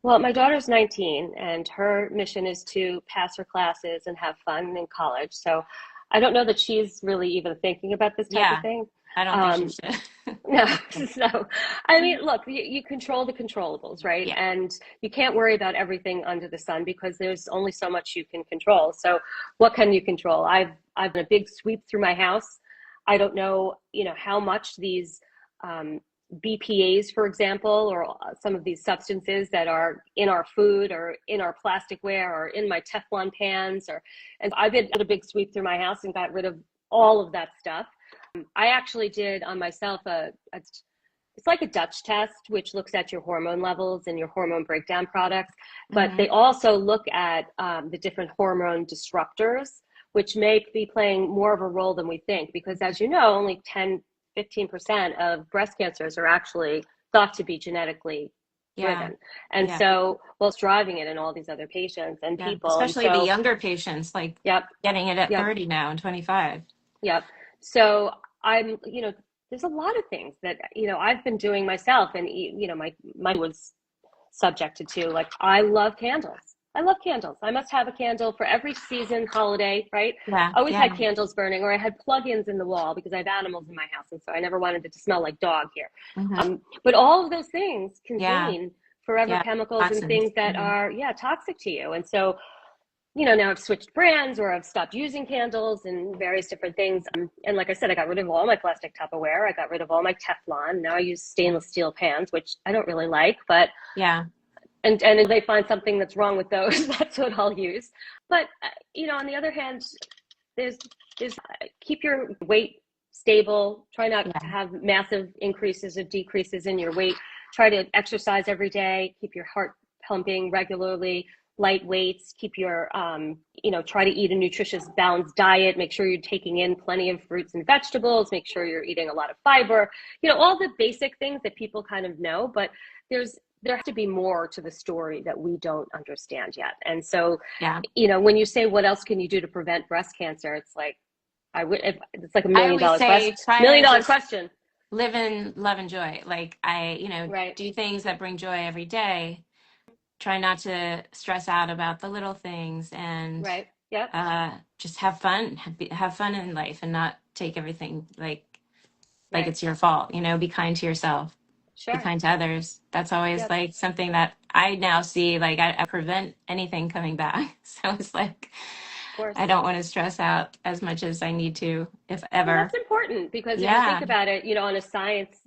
Speaker 2: Well, my daughter's 19 and her mission is to pass her classes and have fun in college. So I don't know that she's really even thinking about this type of
Speaker 1: Yeah,
Speaker 2: thing.
Speaker 1: I don't think she
Speaker 2: Um,
Speaker 1: should.
Speaker 2: no, so I mean, look, you control the controllables, right?
Speaker 1: Yeah.
Speaker 2: And you can't worry about everything under the sun because there's only so much you can control. So what can you control? I've done a big sweep through my house. I don't know, how much these BPAs, for example, or some of these substances that are in our food or in our plasticware or in my Teflon pans. And I did a big sweep through my house and got rid of all of that stuff. I actually did on myself it's like a Dutch test, which looks at your hormone levels and your hormone breakdown products, but they also look at the different hormone disruptors, which may be playing more of a role than we think, because as you know, only 10-15% of breast cancers are actually thought to be genetically driven. And so, well, it's driving it in all these other patients and people.
Speaker 1: Especially
Speaker 2: and so,
Speaker 1: the younger patients, like getting it at 30 now and 25.
Speaker 2: Yep. So I'm, there's a lot of things that, I've been doing myself, and, my was subjected to, like, I love candles. I love candles. I must have a candle for every season, holiday, right? I always had candles burning, or I had plug-ins in the wall because I have animals in my house, and so I never wanted it to smell like dog here. But all of those things contain forever chemicals and things that are toxic to you. And so, now I've switched brands, or I've stopped using candles and various different things. And like I said, I got rid of all my plastic Tupperware. I got rid of all my Teflon. Now I use stainless steel pans, which I don't really like, but and if they find something that's wrong with those, that's what I'll use. But, on the other hand, there's keep your weight stable. Try not to have massive increases or decreases in your weight. Try to exercise every day. Keep your heart pumping regularly. Light weights. Keep your, try to eat a nutritious, balanced diet. Make sure you're taking in plenty of fruits and vegetables. Make sure you're eating a lot of fiber. All the basic things that people kind of know, but there has to be more to the story that we don't understand yet. And so, when you say, what else can you do to prevent breast cancer? It's like, it's like $1 million question. $1 million question.
Speaker 1: Live in love and joy. Like do things that bring joy every day. Try not to stress out about the little things, and just have fun. Have fun in life, and not take everything like it's your fault. Be kind to yourself. Be kind to others. That's always like something that I now see. Like I prevent anything coming back. So it's like I don't want to stress out as much as I need to, if ever.
Speaker 2: Well, that's important, because if you think about it, on a science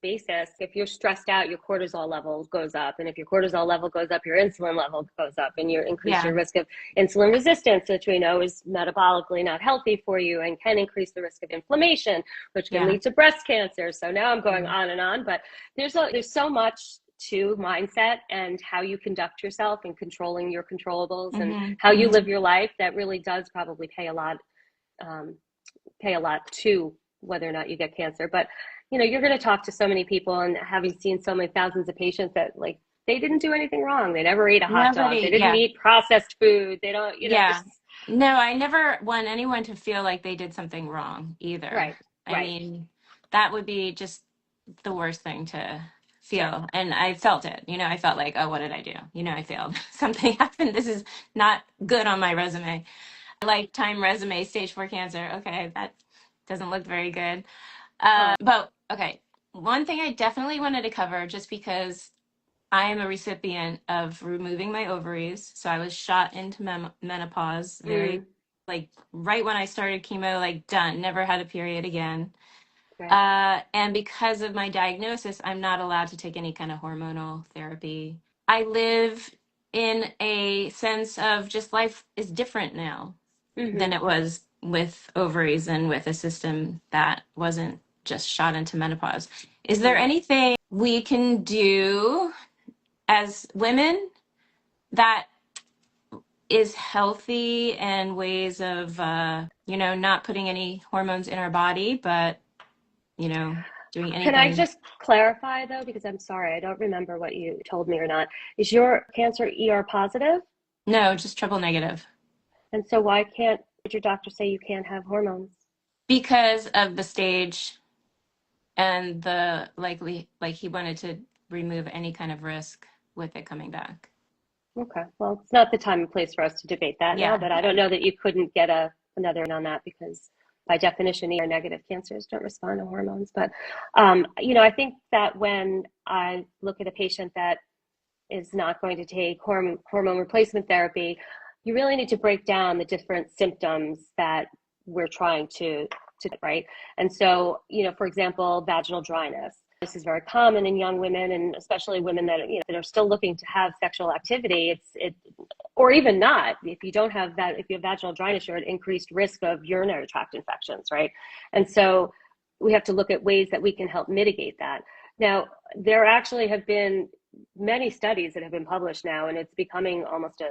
Speaker 2: basis, if you're stressed out, your cortisol level goes up, and if your cortisol level goes up, your insulin level goes up, and you increase your risk of insulin resistance, which we know is metabolically not healthy for you and can increase the risk of inflammation, which can lead to breast cancer. So now I'm going on and on, but there's so much to mindset and how you conduct yourself and controlling your controllables and how you live your life that really does probably pay a lot to whether or not you get cancer. But you're going to talk to so many people, and having seen so many thousands of patients that they didn't do anything wrong. They never ate a hot dog. They didn't eat processed food. They don't,
Speaker 1: No, I never want anyone to feel like they did something wrong either. I mean, that would be just the worst thing to feel. And I felt it, I felt like, oh, what did I do? I failed. Something happened. This is not good on my resume. Lifetime resume, stage 4 cancer. Okay, that doesn't look very good. But okay, one thing I definitely wanted to cover, just because I am a recipient of removing my ovaries. So I was shot into menopause very, right when I started chemo, done, never had a period again. And because of my diagnosis, I'm not allowed to take any kind of hormonal therapy. I live in a sense of just life is different now than it was with ovaries and with a system that wasn't just shot into menopause. Is there anything we can do as women that is healthy, and ways of, not putting any hormones in our body, but doing anything?
Speaker 2: Can I just clarify, though, because I'm sorry, I don't remember what you told me or not. Is your cancer ER positive?
Speaker 1: No, just triple negative.
Speaker 2: And so why did your doctor say you can't have hormones?
Speaker 1: Because of the stage and the he wanted to remove any kind of risk with it coming back.
Speaker 2: Okay. Well, it's not the time and place for us to debate that now, but I don't know that you couldn't get another on that, because by definition, ER negative cancers don't respond to hormones. But, I think that when I look at a patient that is not going to take hormone replacement therapy, you really need to break down the different symptoms that we're trying to right? And so, for example, vaginal dryness. This is very common in young women, and especially women that that are still looking to have sexual activity. Or even not. If you don't have that, if you have vaginal dryness, you're at increased risk of urinary tract infections, right? And so we have to look at ways that we can help mitigate that. Now, there actually have been many studies that have been published now, and it's becoming almost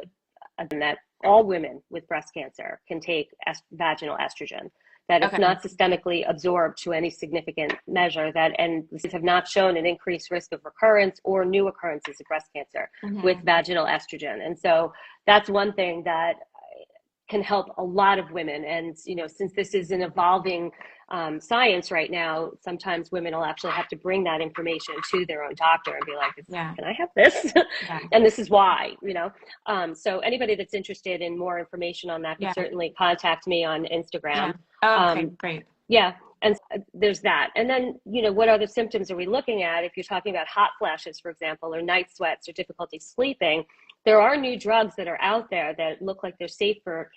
Speaker 2: that all women with breast cancer can take vaginal estrogen, that it's not systemically absorbed to any significant measure, and these have not shown an increased risk of recurrence or new occurrences of breast cancer with vaginal estrogen. And so that's one thing that can help a lot of women. And, since this is an evolving science right now, sometimes women will actually have to bring that information to their own doctor and be like, can I have this? And this is why, so anybody that's interested in more information on that can certainly contact me on Instagram.
Speaker 1: Great.
Speaker 2: Yeah. And there's that. And then, what other symptoms are we looking at? If you're talking about hot flashes, for example, or night sweats or difficulty sleeping, there are new drugs that are out there that look like they're safe for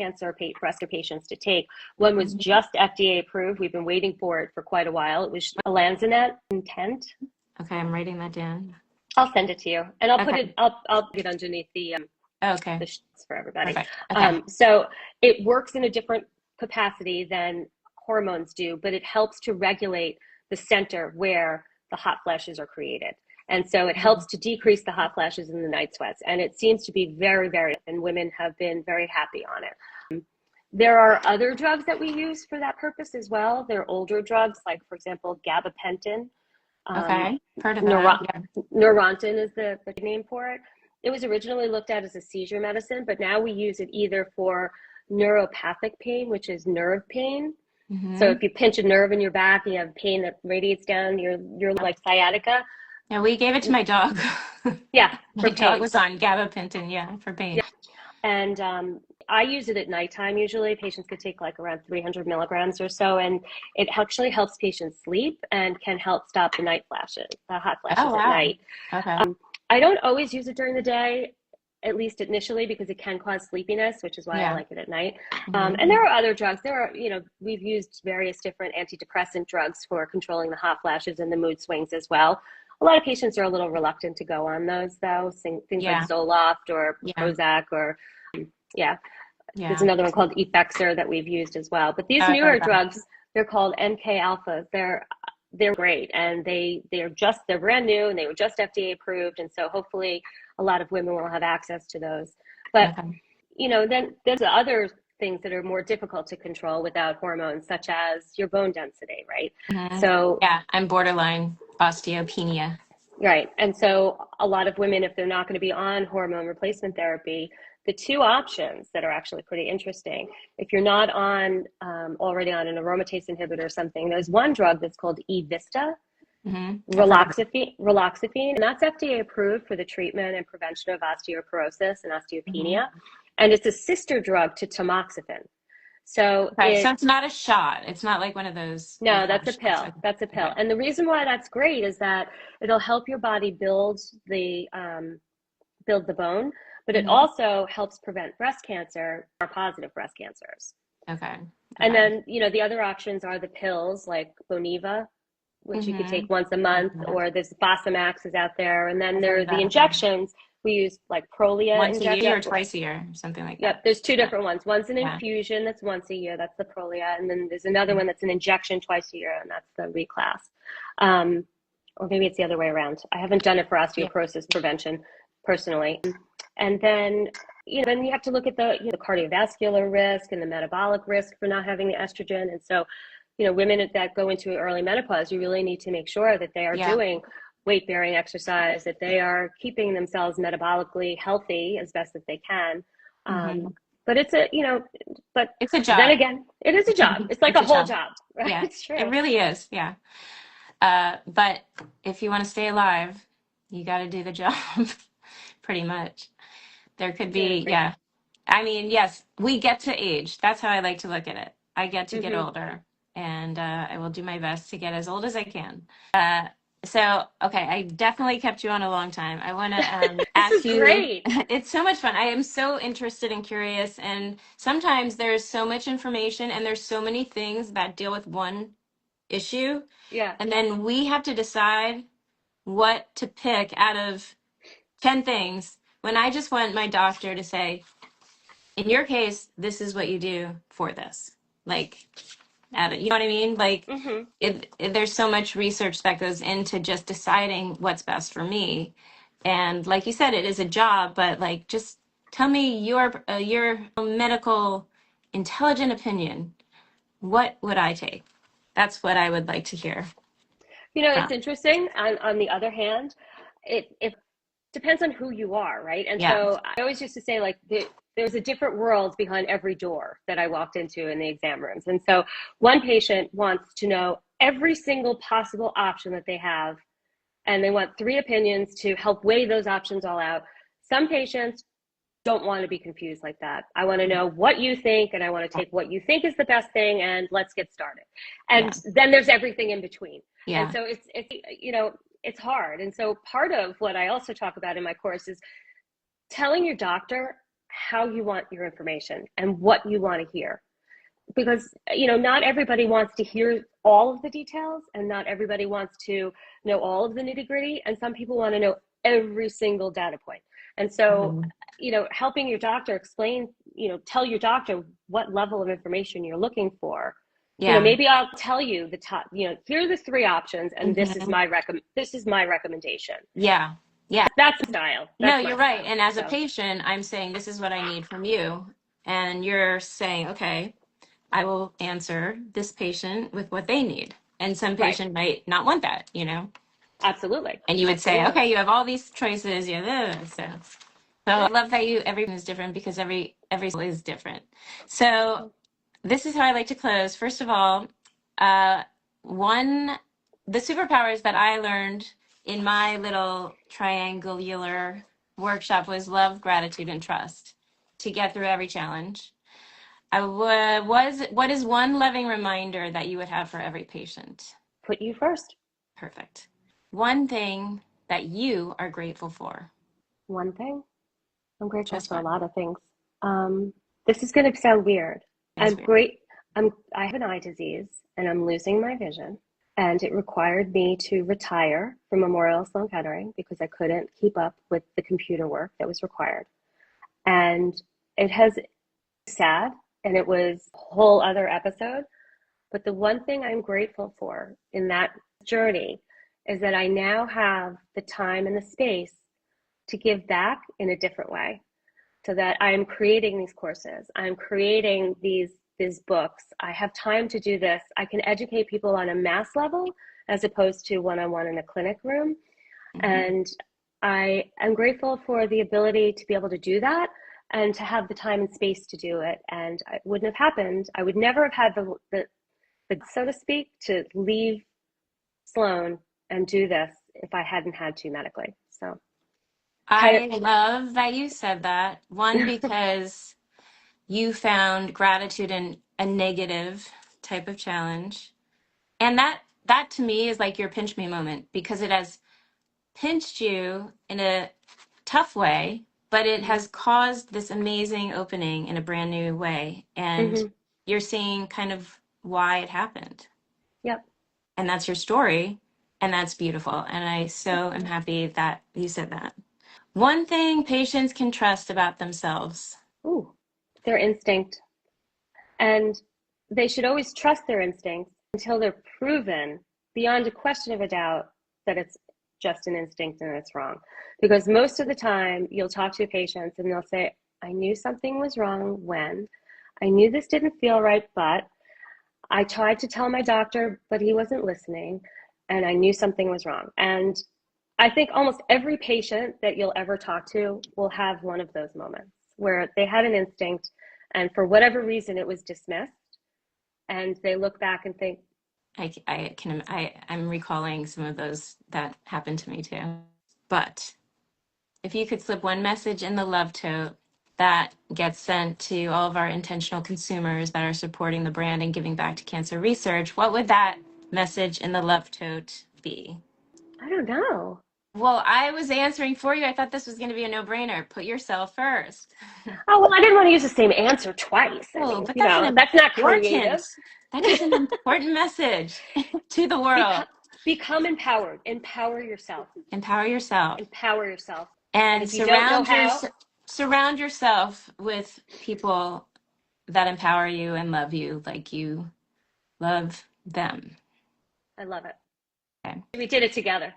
Speaker 2: breast patients to take. One was just FDA approved. We've been waiting for it for quite a while. It was Olanzapine Intent.
Speaker 1: Okay, I'm writing that down.
Speaker 2: I'll send it to you, and I'll put it. I'll get underneath the the sheets for everybody. So it works in a different capacity than hormones do, but it helps to regulate the center where the hot flashes are created. And so it helps to decrease the hot flashes and the night sweats. And it seems to be very, very, and women have been very happy on it. There are other drugs that we use for that purpose as well. They're older drugs, like, for example, gabapentin.
Speaker 1: Heard of that.
Speaker 2: Neurontin is the name for it. It was originally looked at as a seizure medicine, but now we use it either for neuropathic pain, which is nerve pain. So if you pinch a nerve in your back and you have pain that radiates down your like sciatica.
Speaker 1: Yeah, we gave it to my dog. My dog was on gabapentin, for pain.
Speaker 2: And I use it at nighttime usually. Patients could take like around 300 milligrams or so, and it actually helps patients sleep and can help stop the hot flashes at night. I don't always use it during the day, at least initially, because it can cause sleepiness, which is why I like it at night. And there are other drugs. We've used various different antidepressant drugs for controlling the hot flashes and the mood swings as well. A lot of patients are a little reluctant to go on those, though. Things like Zoloft or Prozac or, there's another one called Effexor that we've used as well. But these newer drugs, they're called NK alphas. They're great, and they're brand new, and they were just FDA approved, and so hopefully a lot of women will have access to those. But then there's other things that are more difficult to control without hormones, such as your bone density, right? So
Speaker 1: I'm borderline osteopenia.
Speaker 2: Right, and so a lot of women, if they're not going to be on hormone replacement therapy, the two options that are actually pretty interesting, if you're not already on an aromatase inhibitor or something, there's one drug that's called Evista, raloxifene, and that's FDA approved for the treatment and prevention of osteoporosis and osteopenia. And it's a sister drug to tamoxifen. So
Speaker 1: so it's not a shot. It's not like one of those.
Speaker 2: No, that's a pill. That's a pill. And the reason why that's great is that it'll help your body build the bone, but it also helps prevent breast cancer or positive breast cancers. And then, the other options are the pills like Boniva, which you could take once a month, or there's Fosamax is out there. And then there are the injections. We use like Prolia.
Speaker 1: Once a year or twice a year, something like that.
Speaker 2: Yep, there's two different ones. One's an infusion that's once a year, that's the Prolia. And then there's another one that's an injection twice a year, and that's the Reclass. Or maybe it's the other way around. I haven't done it for osteoporosis prevention personally. And then, then you have to look at the cardiovascular risk and the metabolic risk for not having the estrogen. And so, women that go into early menopause, you really need to make sure that they are doing weight-bearing exercise, that they are keeping themselves metabolically healthy as best as they can. But it's it's a job. Then again, it is a job. It's like a whole job, right?
Speaker 1: Yeah,
Speaker 2: it's true.
Speaker 1: It really is. Yeah. But if you want to stay alive, you got to do the job pretty much. There could be, I mean, yes, we get to age. That's how I like to look at it. I get to get older, and I will do my best to get as old as I can. So, okay, I definitely kept you on a long time. I want to ask you.
Speaker 2: Great.
Speaker 1: It's so much fun. I am so interested and curious, and sometimes there's so much information, and there's so many things that deal with one issue.
Speaker 2: Yeah.
Speaker 1: And then we have to decide what to pick out of 10 things when I just want my doctor to say, in your case, this is what you do for this. Like, you know what I mean? Like,
Speaker 2: Hmm.
Speaker 1: there's so much research that goes into just deciding what's best for me. And like you said, it is a job, but like, just tell me your medical intelligent opinion. What would I take? That's what I would like to hear
Speaker 2: It's
Speaker 1: from.
Speaker 2: interesting. On the other hand, it depends on who you are, right? And
Speaker 1: Yeah.
Speaker 2: so I always used to say, like, there's a different world behind every door that I walked into in the exam rooms. And so one patient wants to know every single possible option that they have, and they want three opinions to help weigh those options all out. Some patients don't want to be confused like that. I want to know what you think, and I want to take what you think is the best thing, and let's get started.
Speaker 1: Yeah.
Speaker 2: And then there's everything in between. And
Speaker 1: Yeah.
Speaker 2: so it's hard. And so part of what I also talk about in my course is telling your doctor how you want your information and what you want to hear. Because not everybody wants to hear all of the details, and not everybody wants to know all of the nitty gritty, and some people want to know every single data point. And so
Speaker 1: Mhm.
Speaker 2: helping your doctor explain, tell your doctor what level of information you're looking for.
Speaker 1: Yeah.
Speaker 2: Maybe I'll tell you the top, here are the three options, and this is
Speaker 1: Mhm.
Speaker 2: my recommendation.
Speaker 1: Yeah. Yeah.
Speaker 2: That's style.
Speaker 1: No,
Speaker 2: That's my
Speaker 1: you're right.
Speaker 2: style.
Speaker 1: And as a
Speaker 2: So
Speaker 1: patient, I'm saying, this is what I need from you. And you're saying, okay, I will answer this patient with what they need. And some
Speaker 2: right,
Speaker 1: patient might not want that, you know?
Speaker 2: absolutely,
Speaker 1: And you would say,
Speaker 2: absolutely.
Speaker 1: okay, you have all these choices. You have this. So I love that everyone is different because every soul is different. So this is how I like to close. First of all, uh, one, the superpowers that I learned in my little triangular workshop was love, gratitude, and trust to get through every challenge. What is one loving reminder that you would have for every patient?
Speaker 2: Put you first.
Speaker 1: Perfect. One thing that you are grateful for.
Speaker 2: One thing. I'm grateful
Speaker 1: Just
Speaker 2: for a
Speaker 1: one.
Speaker 2: lot of things. Um, this is going to sound weird.
Speaker 1: That's
Speaker 2: I'm
Speaker 1: weird.
Speaker 2: great. I have an eye disease, and I'm losing my vision. And it required me to retire from Memorial Sloan Kettering because I couldn't keep up with the computer work that was required. And it has sad, and it was a whole other episode. But the one thing I'm grateful for in that journey is that I now have the time and the space to give back in a different way, so that I'm creating these courses, I'm creating these books. I have time to do this. I can educate people on a mass level as opposed to one-on-one in a clinic room.
Speaker 1: Mm-hmm.
Speaker 2: And I am grateful for the ability to be able to do that and to have the time and space to do it. And it wouldn't have happened. I would never have had the so to speak, to leave Sloan and do this if I hadn't had to medically. So kind
Speaker 1: I love that you said that. One,
Speaker 2: of
Speaker 1: because you found gratitude in a negative type of challenge. And that to me is like your pinch me moment because it has pinched you in a tough way, but it has caused this amazing opening in a brand new way. And
Speaker 2: mm-hmm.
Speaker 1: you're seeing kind of why it happened.
Speaker 2: Yep.
Speaker 1: And that's your story. And that's beautiful. And I so
Speaker 2: Thank
Speaker 1: am
Speaker 2: you.
Speaker 1: happy that you said that. One thing patients can trust about themselves.
Speaker 2: Ooh, their instinct. And they should always trust their instincts until they're proven beyond a question of a doubt that it's just an instinct and it's wrong. Because most of the time, you'll talk to patients and they'll say, I knew something was wrong when, I knew this didn't feel right, but I tried to tell my doctor, but he wasn't listening, and I knew something was wrong. And I think almost every patient that you'll ever talk to will have one of those moments where they had an instinct, and for whatever reason, it was dismissed. And they look back and think,
Speaker 1: I'm recalling some of those that happened to me too. But if you could slip one message in the love tote that gets sent to all of our intentional consumers that are supporting the brand and giving back to cancer research, what would that message in the love tote be?
Speaker 2: I don't know.
Speaker 1: Well, I was answering for you. I thought this was going to be a no-brainer. Put yourself first.
Speaker 2: Oh, well, I didn't want to use the same answer twice. I
Speaker 1: Oh,
Speaker 2: mean,
Speaker 1: but
Speaker 2: you know, that's not creative.
Speaker 1: that is an important message to the world.
Speaker 2: become become empowered. Empower yourself.
Speaker 1: Empower yourself
Speaker 2: Empower yourself. And
Speaker 1: and
Speaker 2: if you don't know how,
Speaker 1: surround yourself with people that empower you and love you like you love them.
Speaker 2: I love it.
Speaker 1: Okay.
Speaker 2: We did it together.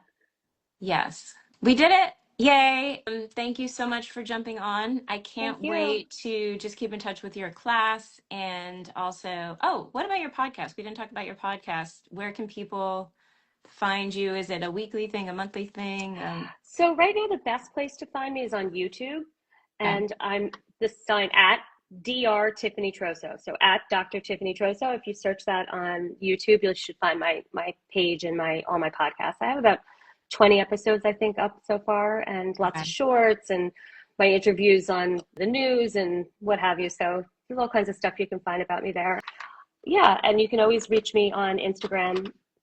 Speaker 1: Yes, we did it. Yay. Thank you so much for jumping on. I
Speaker 2: Thank
Speaker 1: can't
Speaker 2: you.
Speaker 1: wait to just keep in touch with your class. And also, oh, what about your podcast? We didn't talk about your podcast. Where can people find you? Is it a weekly thing, a monthly thing?
Speaker 2: So right now, the best place to find me is on YouTube,
Speaker 1: Okay.
Speaker 2: and I'm the sign at Dr. Tiffany Troso. So at Dr. Tiffany Troso. If you search that on YouTube, you should find my page and my all my podcasts. I have about 20 episodes, I think, up so far, and lots
Speaker 1: Okay.
Speaker 2: of shorts and my interviews on the news and what have you. So there's all kinds of stuff you can find about me there. Yeah, and you can always reach me on Instagram,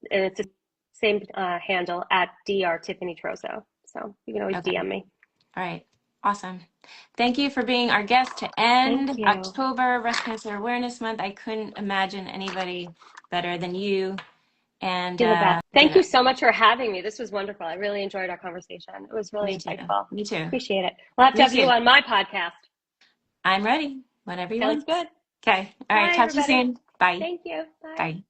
Speaker 2: and it's the same handle at Dr. Tiffany Troso. So you can always
Speaker 1: Okay.
Speaker 2: DM me.
Speaker 1: All right. Awesome. Thank you for being our guest to
Speaker 2: Thank
Speaker 1: end
Speaker 2: you.
Speaker 1: October Breast Cancer Awareness Month. I couldn't imagine anybody better than you. And
Speaker 2: You're the best. Thank you so much for having me. This was wonderful. I really enjoyed our conversation. It was really
Speaker 1: me too.
Speaker 2: insightful.
Speaker 1: Me too.
Speaker 2: Appreciate it. We'll have to
Speaker 1: Me
Speaker 2: have you
Speaker 1: too.
Speaker 2: on my podcast.
Speaker 1: I'm ready whenever you
Speaker 2: Sounds
Speaker 1: want.
Speaker 2: good.
Speaker 1: Okay. All right.
Speaker 2: Bye,
Speaker 1: Talk to you
Speaker 2: everybody.
Speaker 1: soon. Bye.
Speaker 2: Thank you. Bye.
Speaker 1: Bye.